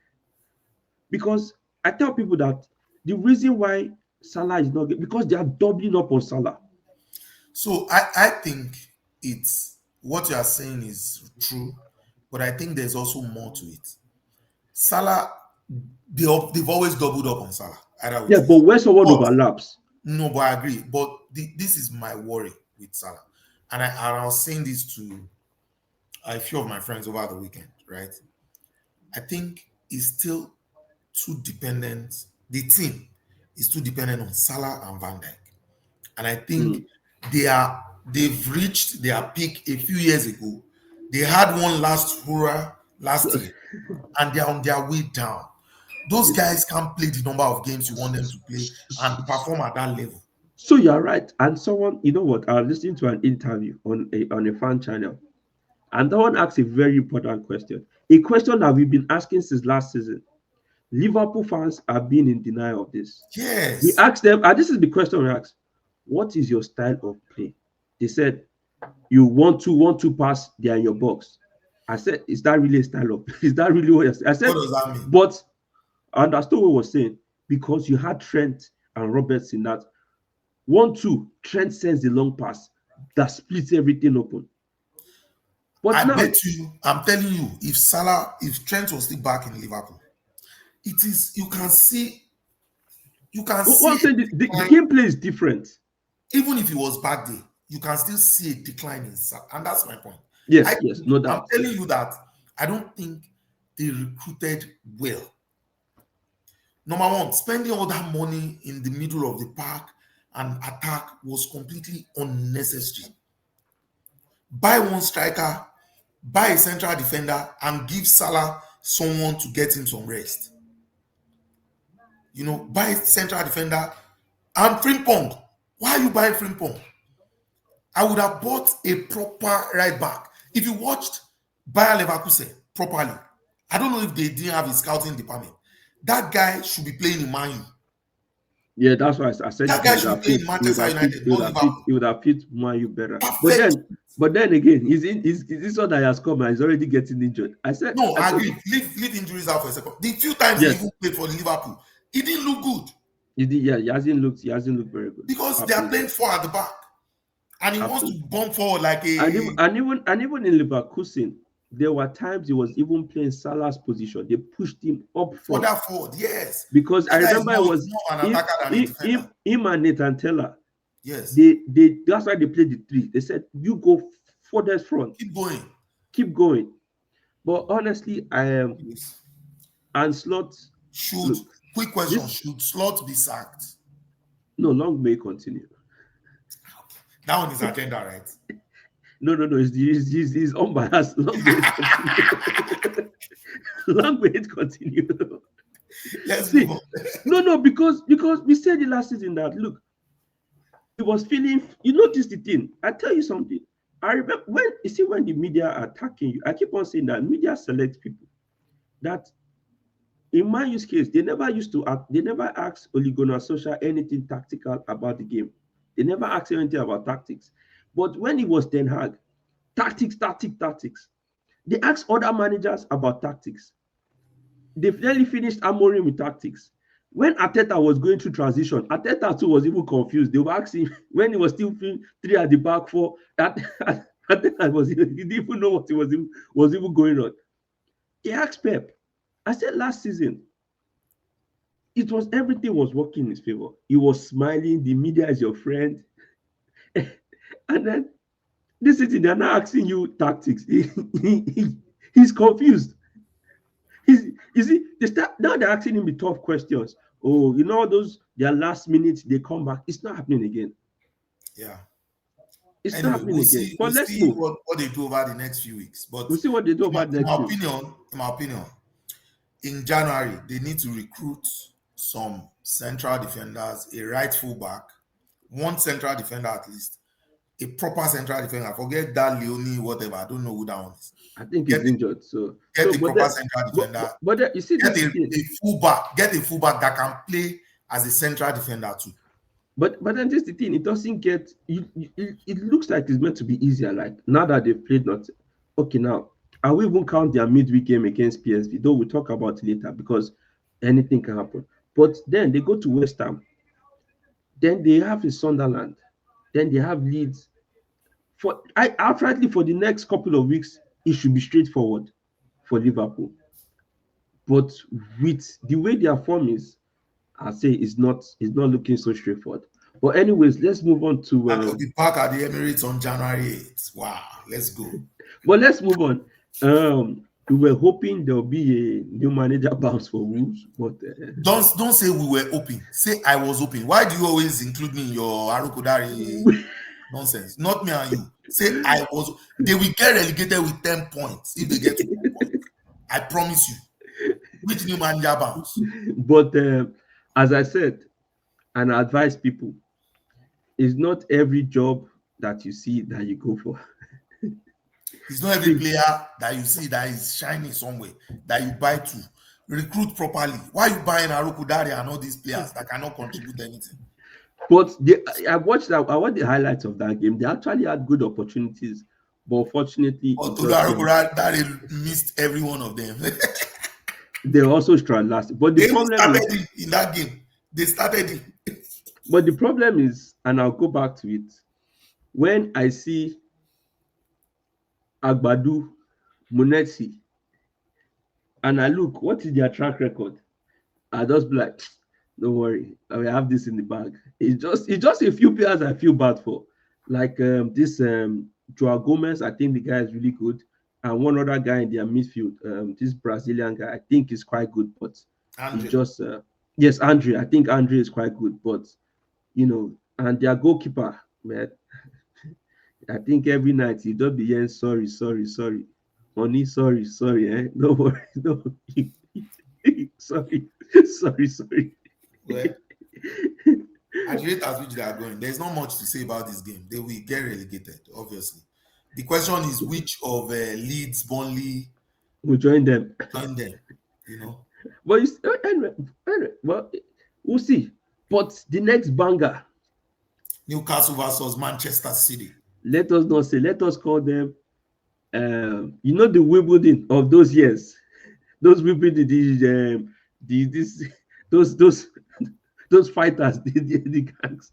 Because I tell people that the reason why Salah is not good because they are doubling up on Salah. So I think it's what you are saying is true, but I think there's also more to it. Salah, they've always doubled up on Salah. Yeah, but where someone overlaps. No, but I agree. But this is my worry with Salah, and I was saying this to a few of my friends over the weekend. Right, I think it's still too dependent. The team is too dependent on Salah and Van Dijk, and I think they've reached their peak a few years ago. They had one last hurrah last year, and they're on their way down. Those guys can't play the number of games you want them to play and perform at that level. So you're right. And someone, you know what? I was listening to an interview on a fan channel, and that one asked a very important question. A question that we've been asking since last season. Liverpool fans have been in denial of this. Yes. We asked them, and this is the question we asked: what is your style of play? They said, you want to pass, they are in your box. I said, is that really a style of play? Is that really what I said? What does that mean? But I understood what I was saying because you had Trent and Roberts in that 1-2. Trent sends the long pass that splits everything open. But I now, bet you, I'm telling you, if Trent was still back in Liverpool, you can see. what I'm saying, the gameplay is different. Even if he was back there, you can still see a decline in Salah, and that's my point. Yes, no doubt. I'm telling you that I don't think they recruited well. Number one, spending all that money in the middle of the park and attack was completely unnecessary. Buy one striker, buy a central defender, and give Salah someone to get him some rest. Buy a central defender and Frimpong. Why are you buying Frimpong? I would have bought a proper right back. If you watched Bayer Leverkusen properly, I don't know if they didn't have a scouting department. That guy should be playing in Man U. Yeah, that's why I said that guy should be in Manchester United. He would have fit Man U better. But then again, he's this one that has come and he's already getting injured. I said no. I agree. Leave injuries out for a second. The few times he even played for Liverpool, he didn't look good. He hasn't looked very good because they are playing 4 at the back, and he wants to bump forward like a. And even in Leverkusen, there were times he was even playing Salah's position. They pushed him up forward, yes. Because I remember it was him and Nathan Teller. Yes. That's why they played the 3. They said, you go furthest front. Keep going. But honestly, I am. And Slot quick question: should Slot be sacked? No, Long may continue. That one is agenda, right? No. He's unbiased. Long may it continue. Let's see. No, because we said the last season that look, he was feeling. You notice the thing. I tell you something. I remember when you see when the media are attacking you, I keep on saying that media select people. That in my use case, they never ask Ole Gunnar Solskjaer anything tactical about the game. They never asked him anything about tactics. But when he was Ten Hag, tactics, tactics, tactics. They asked other managers about tactics. They've nearly finished Amorim with tactics. When Ateta was going through transition, Ateta too was even confused. They were asking when he was still feeling three at the back four. Ateta he didn't even know what was even going on. He asked Pep. I said last season, it was everything was working in his favor. He was smiling. The media is your friend, and then this city they're not asking you tactics. He's confused. You see, they start now they're asking him the tough questions. Oh, you know those their last minutes they come back. It's not happening again. Yeah. It's not Anyway, happening again. we'll But let's see move. what they do over the next few weeks. But We'll see what they do about in next my week. opinion, in January they need to recruit some central defenders, a right fullback, one central defender at least, a proper central defender. Forget that Leonie, whatever. I don't know who that one is. I think Get he's injured. So get a but proper then central defender. you see Get this is the thing. get a fullback that can play as a central defender too. But then this is the thing. It doesn't get. It looks like it's meant to be easier. Like now that they've played not. Okay, now I will even count their midweek game against PSV. Though we'll talk about it later because anything can happen. But then they go to West Ham. Then they have a Sunderland. Then they have Leeds. Outrightly for the next couple of weeks, it should be straightforward for Liverpool. But with the way their form is, I say it's not looking so straightforward. But anyways, let's move on to. And they'll be back at the Emirates on January 8th. Wow, let's go. But let's move on. We were hoping there'll be a new manager bounce for Wolves, but Don't say we were open. Say I was open. Why do you always include me in your Arukodari nonsense? Not me and you. Say I was. They will get relegated with 10 points if they get to 1 point. I promise you. Which new manager bounce? but as I said, and I advise people, it's not every job that you see that you go for. It's not every player that you see that is shining somewhere that you buy to. Recruit properly. Why are you buying Arukudari and all these players that cannot contribute anything? But I watched the highlights of that game. They actually had good opportunities, but unfortunately, Although Arukudari missed every one of them. they also struggled last. But the They problem started is, in that game. They started it. but the problem is, and I'll go back to it. When I see Agbadu, Munetsi, and I look, what is their track record? I just be like, don't worry, I will have this in the bag. It's just a few players I feel bad for. Like this Joao Gomez, I think the guy is really good. And one other guy in their midfield, this Brazilian guy, I think is quite good, but he just yes, Andre. I think Andre is quite good, but and their goalkeeper, man, I think every night he just be hearing sorry, honey, sorry, don't worry, no, sorry. Well, at the rate at which they are going, there's not much to say about this game. They will get relegated, obviously. The question is which of Leeds, Burnley will join them. But anyway, well, we'll see. But the next banger, Newcastle versus Manchester City. Let us not say. Let us call them. The Wimbledon of those years. Those Wimbledon, those fighters, the gangs.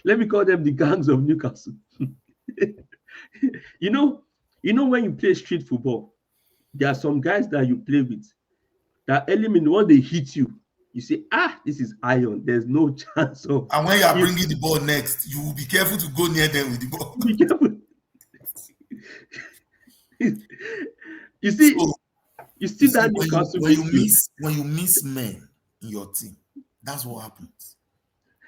Let me call them the gangs of Newcastle. When you play street football, there are some guys that you play with that element when they hit you, you say, this is iron. There's no chance of. And when you are bringing the ball next, you will be careful to go near them with the ball. Be careful. You see that Newcastle when you miss men in your team, that's what happens.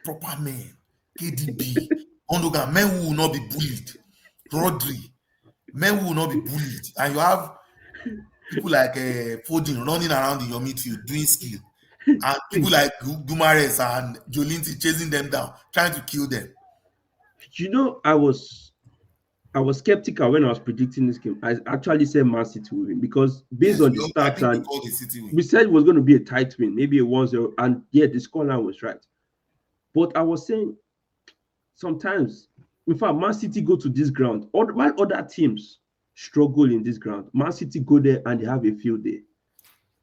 Proper men, KDB, Ondogan, men who will not be bullied, Rodri, men who will not be bullied, and you have people like Foden running around in your midfield doing skill, and people like Gumares and Jolinti chasing them down, trying to kill them. I was I was skeptical when I was predicting this game. I actually said Man City will win because based Yes, on the I stats, think we and called the City win. we said it was going to be a tight win, maybe a 1-0, and yeah, the scoreline was right. But I was saying sometimes, in fact, Man City go to this ground, while other teams struggle in this ground, Man City go there and they have a field day.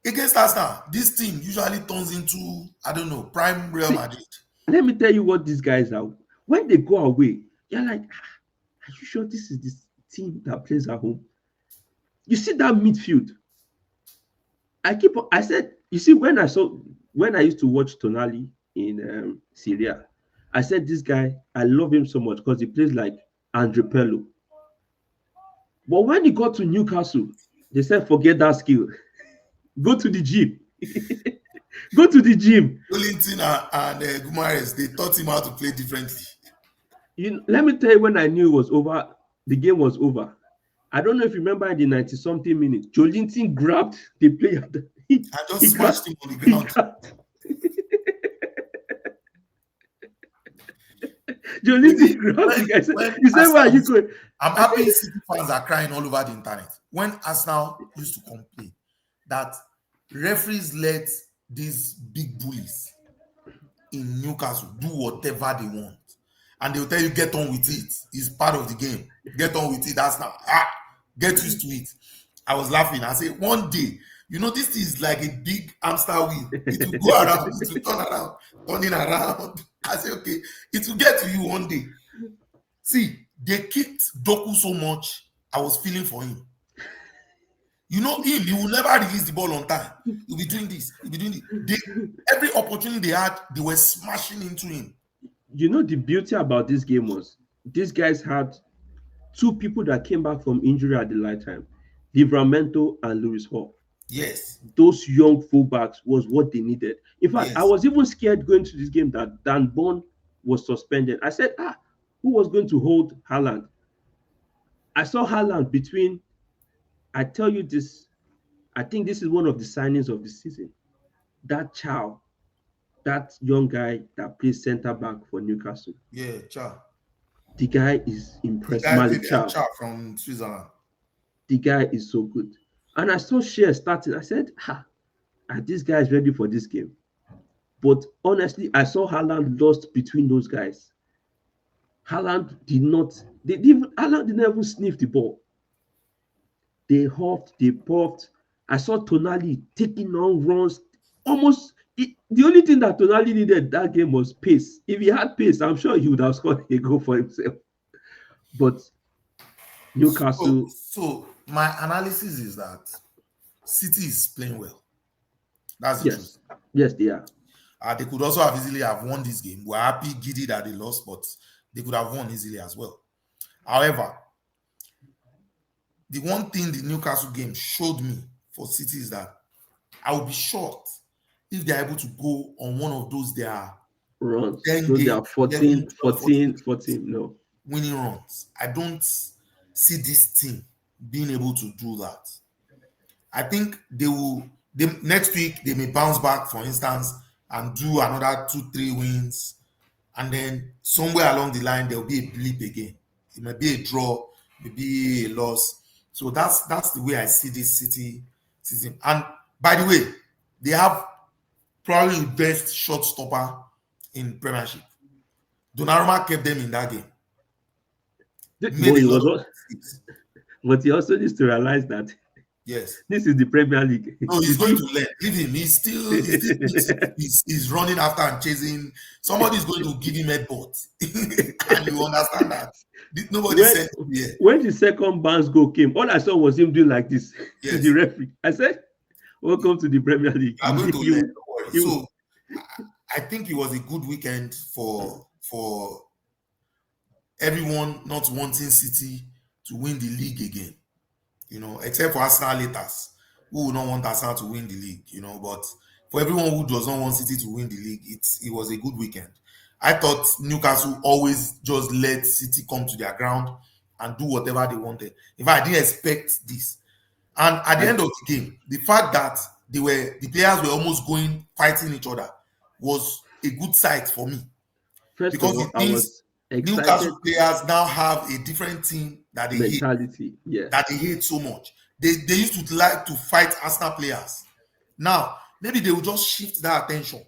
Against Arsenal, this team usually turns into, I don't know, prime Real See, Madrid. let me tell you what these guys are. When they go away, you're like, are you sure this is this team that plays at home? You see that midfield. I said, you see, when I used to watch Tonali in Syria, I said this guy, I love him so much because he plays like Andre Pello. But when he got to Newcastle, they said forget that skill. Go to the gym. Go to the gym. Wellington and Gumares, they taught him how to play differently. Let me tell you when I knew it was over, the game was over. I don't know if you remember in the 90 something minutes, Jolinton grabbed the player. I He just grabbed, smashed him on the he ground. grabbed. Maybe Jolinton grabbed the guy. when He said, where are you Arsenal, going? I'm I said, happy City fans are crying all over the internet. When Arsenal used to complain that referees let these big bullies in Newcastle do whatever they want, and they'll tell you get on with it. It's part of the game. Get on with it. That's now. Get used to it. I was laughing. I said one day, this is like a big hamster wheel. It will go around. It will turn around, turning around. I said okay, it will get to you one day. See, they kicked Doku so much. I was feeling for him. He will never release the ball on time. He'll be doing this. He'll be doing it. Every opportunity they had, they were smashing into him. the beauty about this game was these guys had two people that came back from injury at the right time, Livramento and Lewis Hall. Yes. Those young fullbacks was what they needed. In fact, I Yes. was even scared going to this game that Dan Bond was suspended. I said, who was going to hold Haaland? I saw Haaland between, I tell you this, I think this is one of the signings of the season. That Chow, that young guy that plays center back for Newcastle. Yeah, Cha. The guy is The impressed. guy, Malik Vivian Chow. Cha from Switzerland. The guy is so good. And I saw Shea starting. I said, are these guys ready for this game? But honestly, I saw Haaland lost between those guys. Haaland didn't even sniff the ball. They huffed, they puffed. I saw Tonali taking on runs. The only thing that Tonali needed that game was pace. If he had pace, I'm sure he would have scored a goal for himself. But Newcastle. So my analysis is that City is playing well. That's the truth. Yes, they are. They could also have easily have won this game. We're happy, giddy that they lost, but they could have won easily as well. However, the one thing the Newcastle game showed me for City is that I would be shocked if they're able to go on one of those their runs. 10 Those game, are 14, 14. No. Winning runs. I don't see this team being able to do that. I think next week they may bounce back, for instance, and do another 2-3 wins, and then somewhere along the line there will be a blip again. It may be a draw, maybe a loss. So that's the way I see this City season. And by the way, they have probably the best shot stopper in Premiership. Donnarumma kept them in that game. But he also needs to realize that yes, this is the Premier League. No, he's going to learn. Leave him. He's running after and chasing. Somebody's going to give him headbutt. And you understand that. Nobody said yeah. When the second bounce goal came, all I saw was him doing like this to the referee. I said, welcome to the Premier League. I'm going to learn. So I think it was a good weekend for everyone not wanting City to win the league again. Except for Arsenal haters who would not want Arsenal to win the league, but for everyone who does not want City to win the league, it was a good weekend. I thought Newcastle always just let City come to their ground and do whatever they wanted. In fact, I didn't expect this. And at the end of the game, the fact that the players were almost fighting each other was a good sight for me. First of all, excited Newcastle players now have a different team mentality. Yeah. that they hate so much. They used to like to fight Arsenal players. Now, maybe they will just shift that attention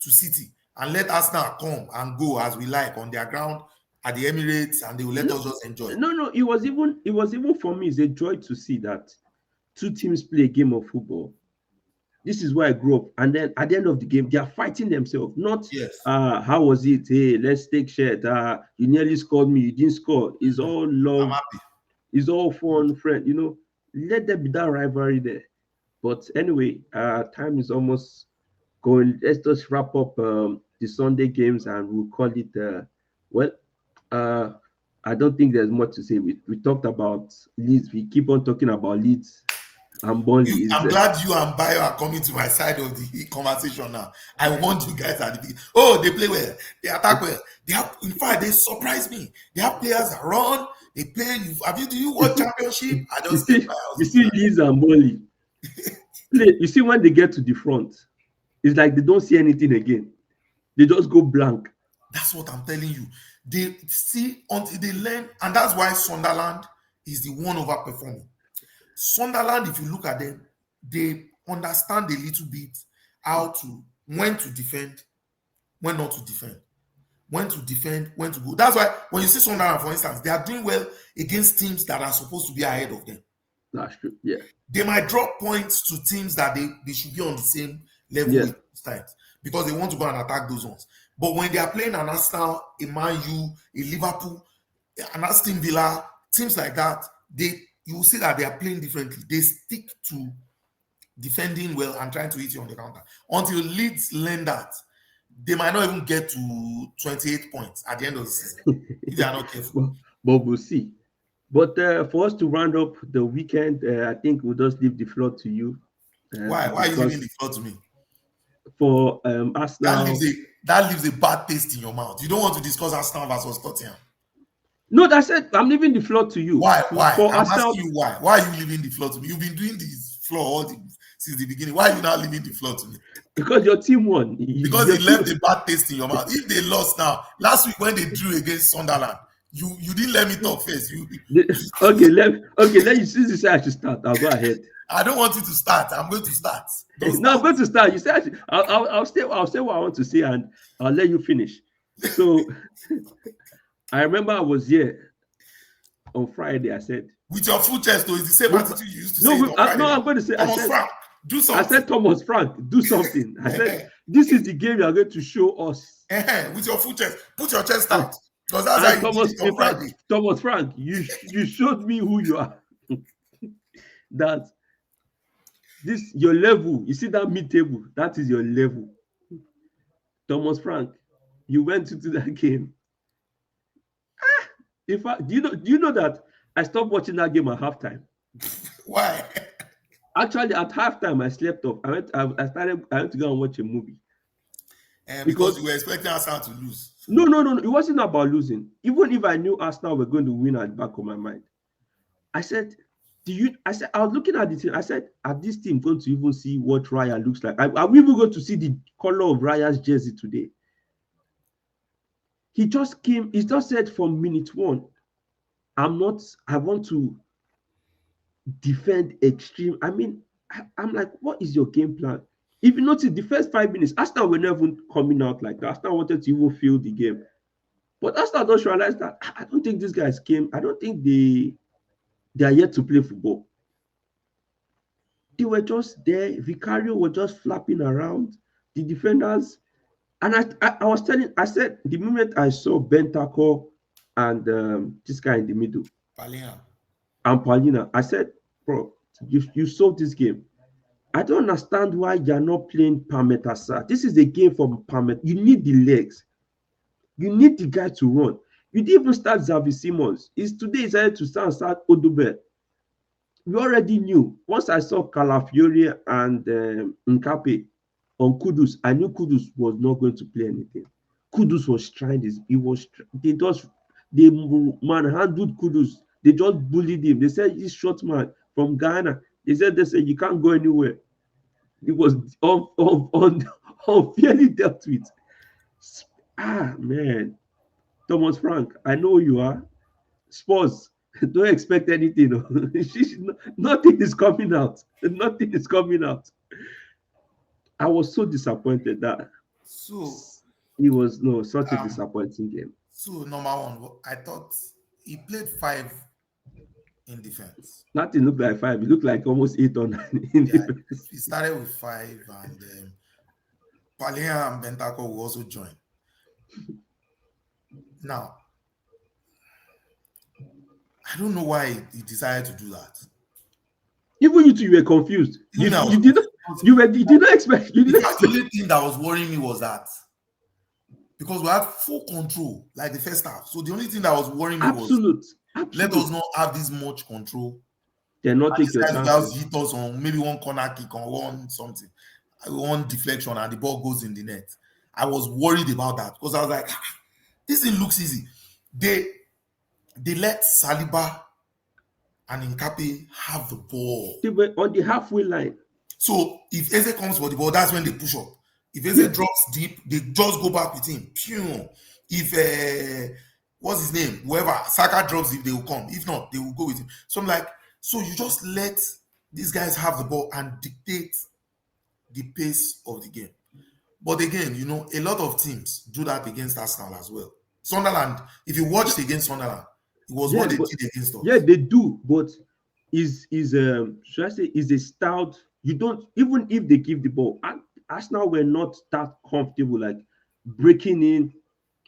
to City and let Arsenal come and go as we like on their ground at the Emirates, and they will let No, us just enjoy. no. It was even for me. It's a joy to see that two teams play a game of football. This is where I grew up. And then at the end of the game, they are fighting themselves. Not Yes, how was it? Hey, let's take shit. You nearly scored me, you didn't score. It's all I'm love, happy. it's all fun, friend. Let there be that rivalry there. But anyway, time is almost going. Let's just wrap up the Sunday games and we'll call it well, uh I don't think there's much to say. We talked about Leeds. We keep on talking about Leeds and Burnley. Is I'm glad you and Bayo are coming to my side of the conversation now. I want you guys at the beginning. Oh, they play well. They attack well. They have, in fact, they surprise me. They have players that run. They play. Do you you watch see, championship? I you just kept see, my you house. see Leeds and Burnley. You see when they get to the front, it's like they don't see anything again. They just go blank. That's what I'm telling you. They see until they learn, and that's why Sunderland is the one overperforming. Sunderland, if you look at them, they understand a little bit how to when to defend, when not to defend, when to defend, when to go. That's why when you see Sunderland, for instance, they are doing well against teams that are supposed to be ahead of them. That's true. Yeah. They might drop points to teams that they should be on the same level Yeah. with times because they want to go and attack those ones. But when they are playing an Arsenal, a Man U, a Liverpool, an Aston Villa, teams like that, you will see that they are playing differently. They stick to defending well and trying to hit you on the counter. Until Leeds learn that, they might not even get to 28 points at the end of the season if they are not careful. but we'll see. But for us to round up the weekend, I think we'll just leave the floor to you Why? to Why are you leaving the discuss floor to me? for That leaves Arsenal. a bad taste in your mouth. You don't want to discuss Arsenal versus Tottenham. No, that's it. I'm leaving the floor to you. Why? Why? For I'm Arsenal, asking you why. Why are you leaving the floor to me? You've been doing this floor since the beginning. Why are you now leaving the floor to me? because your team won. Because Your it left team. a bad taste in your mouth. If they lost now, last week when they drew against Sunderland, you didn't let me talk first. Okay, let you since you say I should start, I'll go ahead. I don't want you to start. I'm going to start. Don't No, I'm start. going to start. You said I'll say what I want to say and I'll let you finish. So I remember I was here on Friday. I said With your full chest, though, it's the same attitude you used to say it no, on Friday. I'm going to say Thomas Frank, do I something. said Thomas Frank, do something. I said this is the game you are going to show us. With your full chest, put your chest out. Because that's how And you did it on Friday. Thomas Frank, you showed me who you are. That this your level. You see that mid table, that is your level. Thomas Frank, you went into that game. In fact, do you know that I stopped watching that game at halftime? Why? Actually, at halftime, I slept off. I went to go and watch a movie. Because Because you were expecting Arsenal to lose. no, it wasn't about losing. Even if I knew Arsenal were going to win at the back of my mind, I said, I was looking at the team. I said, are this team going to even see what Raya looks like? Are we even going to see the color of Raya's jersey today? He just came, he just said from minute one, I want to defend extreme. I mean, I'm like, what is your game plan? If you notice, the first 5 minutes, Arsenal were never coming out like that. Arsenal wanted to even feel the game. But Arsenal just realized that I don't think these guys came. I don't think they are yet to play football. They were just there. Vicario was just flapping around. The defenders. And I said, the moment I saw Bentacore and this guy in the middle, Palia. and Paulina, I said, bro, you solved this game. I don't understand why you're not playing Pametasa. This is a game for Pamet. You need the legs. You need the guy to run. You didn't even start Xavi Simons. Today he decided to start Odubel. We already knew. Once I saw Calafiori and Nkape on Kudus, I knew Kudus was not going to play anything. Kudus was trying this. They manhandled Kudus. They just bullied him. They said this short man from Ghana. They said you can't go anywhere. It was unfairly dealt with. Man. Thomas Frank, I know who you are. Spurs, don't expect anything. Nothing is coming out. Nothing is coming out. I was so disappointed that So, it was no such a um, disappointing game. so number one, I thought he played five in defense. Nothing looked like five. It looked like almost 8 or 9 in Yeah, defense. he started with five, and Palia and Bentaco will also join. Now, I don't know why he decided to do that. Even you two, you were confused. Even I was You did not confused. you did not expect you In didn't fact, the expect. only thing that was worrying me was that because we had full control, like the first half. So the only thing that was worrying me was Absolute, let us absolute. not have this much control. Then not And take these your guys will just chances. hit us on maybe one corner kick or one something, one deflection, and the ball goes in the net. I was worried about that because I was like, "Ah, this thing looks easy." They let Saliba and Nkape have the ball. They were on the halfway line. So if Eze comes for the ball, that's when they push up. If Eze Yes, drops deep, they just go back with him. Pew. If what's his name? Whoever Saka drops, if they will come. If not, they will go with him. So I'm like, so you just let these guys have the ball and dictate the pace of the game. But again, a lot of teams do that against Arsenal as well. Sunderland, if you watched against Sunderland, it was what yes, they but did against yeah, us. they do. But is should I say is a stout. You don't even if they give the ball. Arsenal were not that comfortable, like breaking in.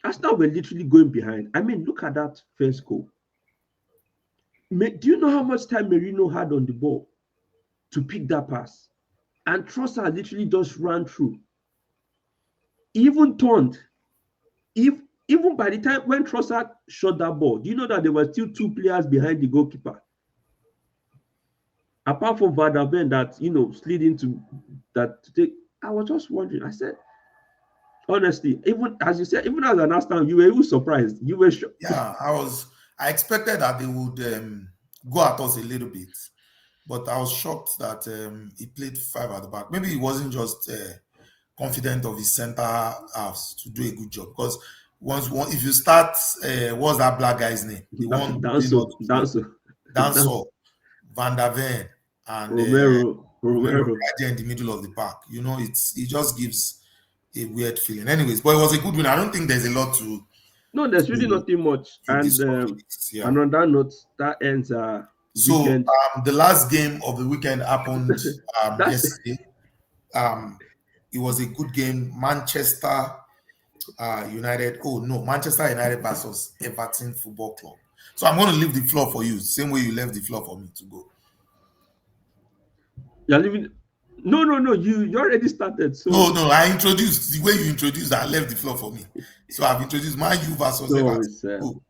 Arsenal were literally going behind. I mean, look at that first goal. Do you know how much time Merino had on the ball to pick that pass? And Trossard literally just ran through. He even turned. If even by the time when Trossard shot that ball, do you know that there were still two players behind the goalkeeper? Apart from Van der Ven that slid into that to take. I was just wondering. I said, honestly, even as you said, even as an Arsenal, you were even surprised. You were sure. Yeah, I expected that they would go at us a little bit, but I was shocked that he played five at the back. Maybe he wasn't just confident of his center halves to do a good job. Because if you start, what's that black guy's name? The one who didn't know how Danso, to play. Danso, Danso, Danso, Van der Ven, and Romero Romero. right there in the middle of the park. It just gives a weird feeling. Anyways, but it was a good win. I don't think there's a lot No, there's really to, nothing much. to And discuss with this. Yeah. and on that note, that ends So weekend. the last game of the weekend happened That's yesterday. Um, it was a good game. Manchester United. Oh no, Manchester United versus Everton Football Club. So I'm going to leave the floor for you, same way you left the floor for me to go. you're leaving. No, no, no. You already started. No, So no, I introduced the way you introduced. I left the floor for me. So I've introduced Man U versus so Everton. it's Go.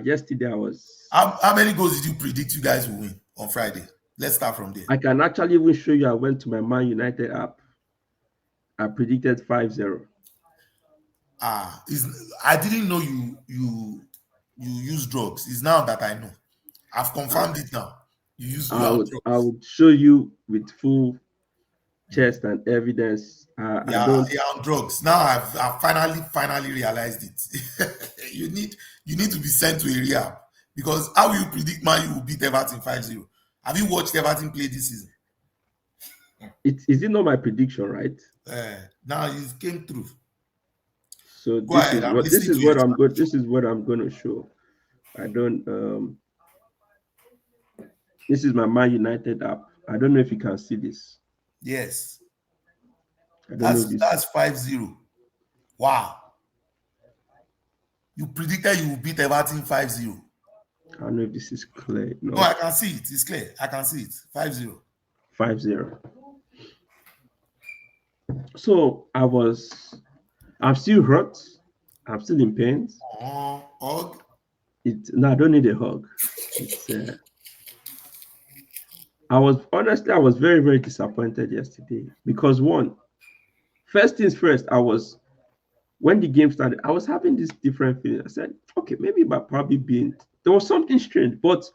yesterday I was. How many goals did you predict you guys will win on Friday? Let's start from there. I can actually even show you. I went to my Man United app. I predicted 5-0. I didn't know you use drugs. It's now that I know. I've I, confirmed it now. You I are on I drugs. would show you with full chest and evidence. I Yeah, don't. you're on drugs. Now I've finally realized it. you need to be sent to a rehab because how will you predict Man U will beat Everton 5-0? Have you watched Everton play this season? Is it not my prediction, right? Now you came through. So Go ahead. I'm this listening is to your what I'm good. explanation. This is what I'm going to show. I don't. This is my Man United app. I don't know if you can see this. Yes. I don't know if That's this. that's 5-0. Wow. You predicted you will beat Everton 5-0. I don't know if this is clear No, I enough. can see it. It's clear. I can see it. 5-0. 5-0. So I'm still hurt. I'm still in pain. Og. No, I don't need a hug. It's I was very, very disappointed yesterday because first things first, when the game started, I was having this different feeling. I said, okay, maybe by probably being there was something strange, but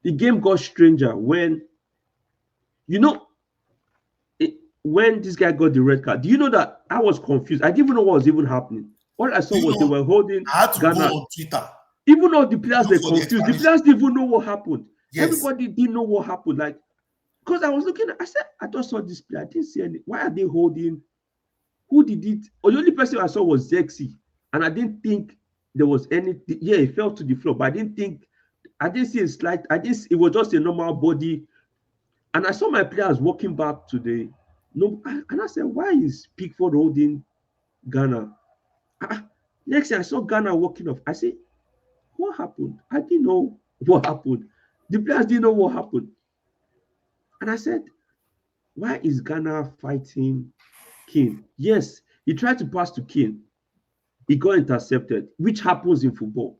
the game got stranger when you know when this guy got the red card. Do you know that I was confused? I didn't even know what was even happening. All I saw You was they know, were holding I had to go Ghana. on Twitter, Even though the players look were for the confused, the explanation. players didn't even know what happened. Yes. Everybody didn't know what happened. Like, because I was looking, I said, I just saw this play. I didn't see any. Why are they holding? Who did it? Or the only person I saw was Zexi, and I didn't think there was any. Yeah, it fell to the floor, but I didn't see a slight. I didn't. It was just a normal body, and I saw my players walking back to the. No, and I said, why is Pickford holding Ghana? Next thing I saw Ghana walking off. I said, what happened? I didn't know what happened. The players didn't know what happened. And I said, why is Ghana fighting Kane? Yes, he tried to pass to Kane. He got intercepted, which happens in football.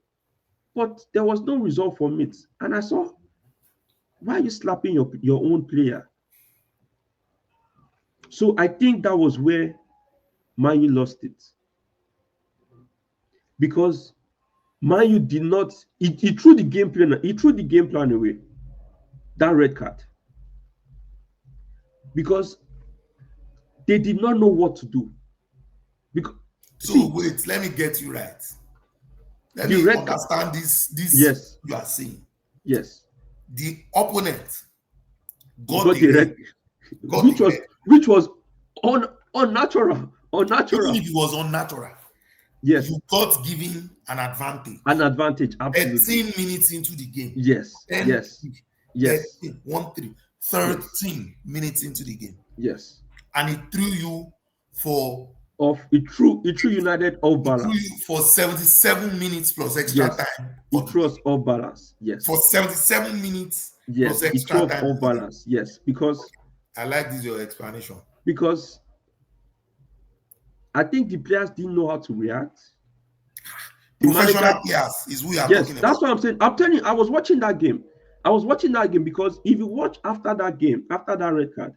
But there was no result from it. And I saw, why are you slapping your own player? So I think that was where Man U lost it. Because Man U did not, he threw the game plan, away. That red card. Because they did not know what to do. Because So wait, let me get you right. Let the me red card, understand this yes, you are saying. yes, The opponent got got the the red, red, got the red. which was unnatural, Even if it was unnatural, yes, you got given an advantage. an advantage, absolutely, 13 minutes into the game. yes, 10, yes, yes, 13, 1 3, 13 minutes into the game. yes. And it threw you for It threw United off it threw balance. you for 77 minutes plus extra Yes, time for it the threw game. us off balance. Yes, For 77 minutes plus yes, it extra threw us time off for the game. balance. Yes, because I like this your explanation. I think the players didn't know how to react. The Professional manager, players is who you are yes, talking that's about. what I'm saying. I'm telling you, I was watching that game. Because if you watch after that game, after that red card,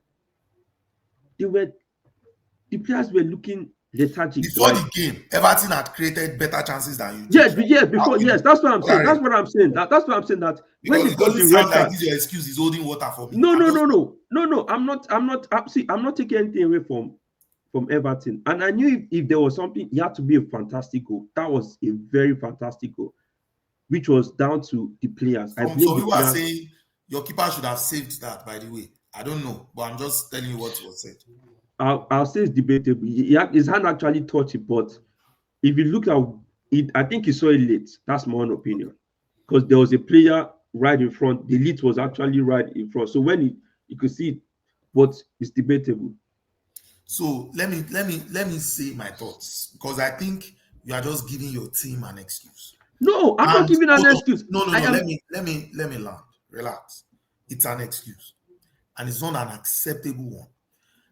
the players were looking lethargic. Before Like, the game, Everton had created better chances than you did. yeah, before, yes, that's what I'm saying. Correct. That's what I'm saying. That's what I'm saying. That when Because they it got doesn't the sound red like card, this your excuse is holding water for me. no, I'm no, just no, no, no, no. I'm not taking anything away from Everton. And I knew if there was something, it had to be a fantastic goal. That was a very fantastic goal, which was down to the players. I some blame the people are players. saying your keeper should have saved that, by the way. I don't know, but I'm just telling you what was said. I'll say it's debatable. His hand actually touched it, but if you look at it, I think he saw it late. That's my own opinion. Because there was a player right in front. The lead was actually right in front. So when he could see it, but it's debatable. So let me say my thoughts, because I think you are just giving your team an excuse. No, I'm not And giving an hold on. excuse. No, no, I no. am Let me land. Relax. It's an excuse. And it's not an acceptable one.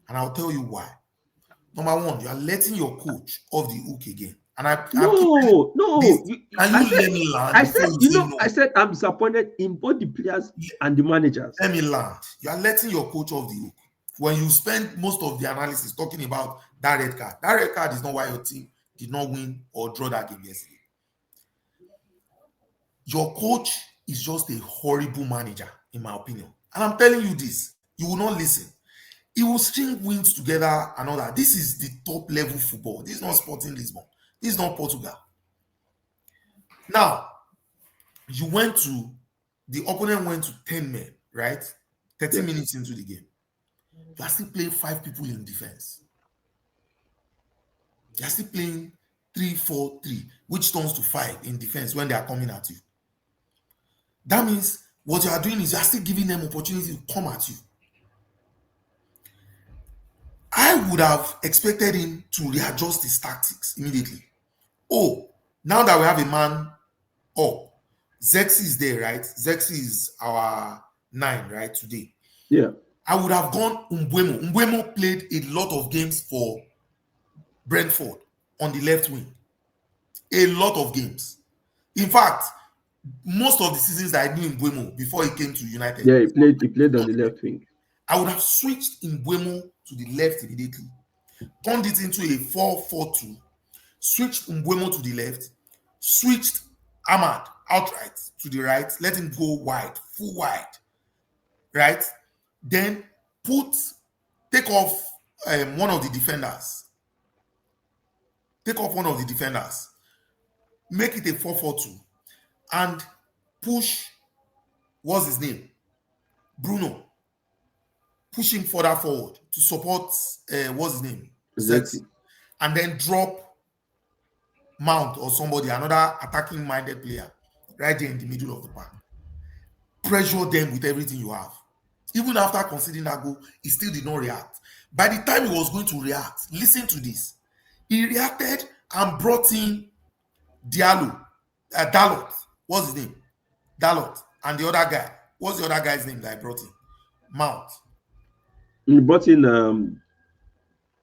And I'll tell you why. Number one, you are letting your coach off the hook again. And I keep no, this. no. Can I you said, let me land before you say no? I said I'm disappointed in both the players and the managers. Let me land. You are letting your coach off the hook. When you spend most of the analysis talking about that red card is not why your team did not win or draw that game yesterday. Your coach is just a horrible manager, in my opinion. And I'm telling you this, you will not listen. He will string wins together and all that. This is the top level football. This is not Sporting Lisbon. This is not Portugal. Now, the opponent went to 10 men, right? 13 Yes. minutes into the game. You are still playing 5 people in defense. You are still playing 3-4-3, which turns to 5 in defense when they are coming at you. That means what you are doing is you are still giving them opportunity to come at you. I would have expected him to readjust his tactics immediately. Oh, now that we have a man up, Zexi is there, right? Zexi is our 9, right, today. Yeah. I would have gone Mbeumo. Mbeumo played a lot of games for Brentford on the left wing. A lot of games. In fact, most of the seasons that I knew Mbeumo before he came to United, Yeah, he played on the left wing. I would have switched Mbeumo to the left immediately, turned it into a 4-4-2, switched Mbeumo to the left, switched Ahmad outright to the right, let him go wide, full wide, right? Then take off one of the defenders. take off one of the defenders, make it a 4-4-2, and push, what's his name? Bruno. Push him further forward to support, what's his name? Sex. Exactly. And then drop Mount or somebody, another attacking minded player, right there in the middle of the park. Pressure them with everything you have. Even after conceding that goal, he still did not react. By the time he was going to react, listen to this. He reacted and brought in Dalot. What's his name? Dalot. And the other guy. What's the other guy's name that I brought in? Mount. He brought in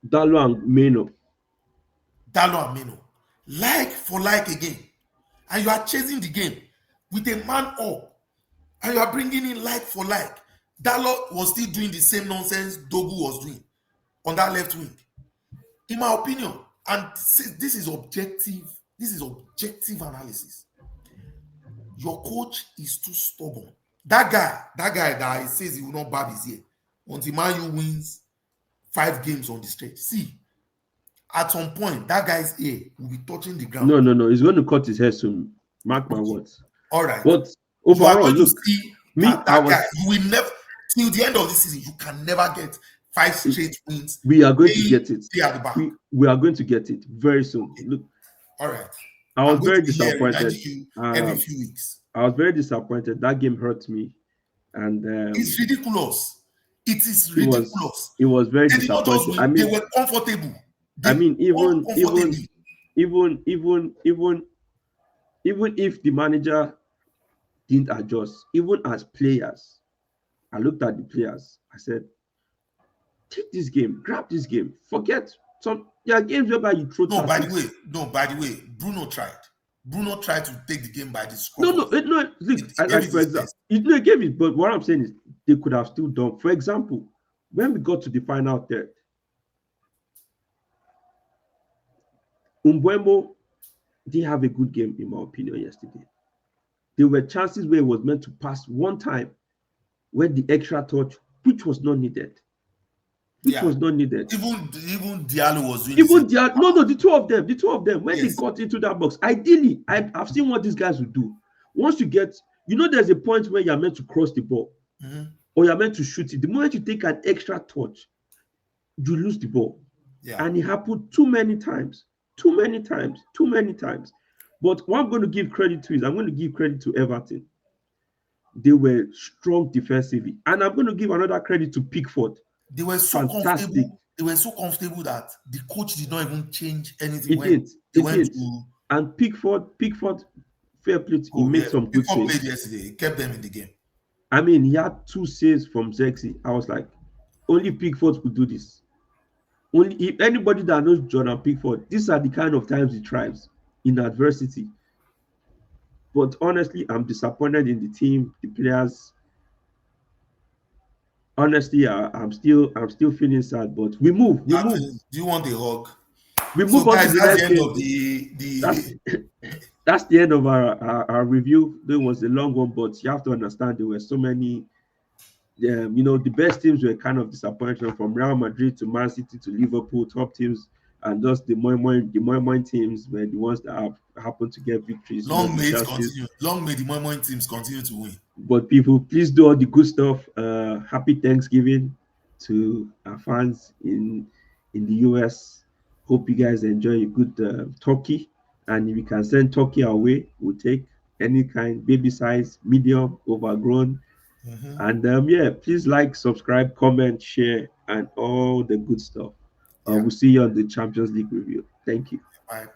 Dalo and Meno. Dalo and Meno. Like for like again. And you are chasing the game with a man up. And you are bringing in like for like. Dalot was still doing the same nonsense Dogu was doing on that left wing. In my opinion, and this is objective analysis. Your coach is too stubborn. That guy that he says he will not barb his ear until Man U wins 5 games on the stretch. See, at some point, that guy's ear will be touching the ground. No. He's going to cut his hair soon. Mark my words. All right. But you are overall, going to look, see me, that guy, you will never, till the end of this season, you can never get 5 straight wins. We are going to get it. At the back. We are going to get it very soon. Okay. Look. All right. I was very disappointed. Every few weeks. I was very disappointed. That game hurt me. And it's ridiculous. It is ridiculous. It was very disappointing. I mean, they were comfortable. Even if the manager didn't adjust, even as players, I looked at the players. I said, take this game, grab this game, forget some. There are games whereby you throw. By the way, Bruno tried to take the game by the score. No. Look, for example, it gave it. But what I'm saying is, they could have still done. For example, when we got to the final third, Mbeumo didn't have a good game, in my opinion, yesterday. There were chances where it was meant to pass one time, where the extra touch, which was not needed. Was not needed. Even Diallo was doing. Even Diallo, no, the two of them. When they got into that box, ideally, I've seen what these guys will do. Once you get, there's a point where you're meant to cross the ball, or you're meant to shoot it. The moment you take an extra touch, you lose the ball. Yeah. And it happened too many times. But what I'm going to give credit to is I'm going to give credit to Everton. They were strong defensively, and I'm going to give another credit to Pickford. They were so comfortable. They were so comfortable that the coach did not even change anything. And Pickford, fair play. He made some good saves. Played yesterday. He kept them in the game. I mean, he had 2 saves from Zexi. I was like, only Pickford could do this. Only if anybody that knows Jordan Pickford, these are the kind of times he thrives in adversity. But honestly, I'm disappointed in the team, the players. Honestly, I'm still feeling sad, but we move. Do you want a hug? We move on to the next end of the that's the end of our review. It was a long one, but you have to understand there were so many. The best teams were kind of disappointing, from Real Madrid to Man City to Liverpool, top teams, and just the moi teams were the ones that have happened to get victories. Long may the moi teams continue to win. But people, please do all the good stuff. Happy Thanksgiving to our fans in the US. Hope you guys enjoy a good turkey. And if you can send turkey our way, we'll take any kind, baby size, medium, overgrown. And please like, subscribe, comment, share, and all the good stuff. We'll see you on the Champions League review. Thank you. Bye.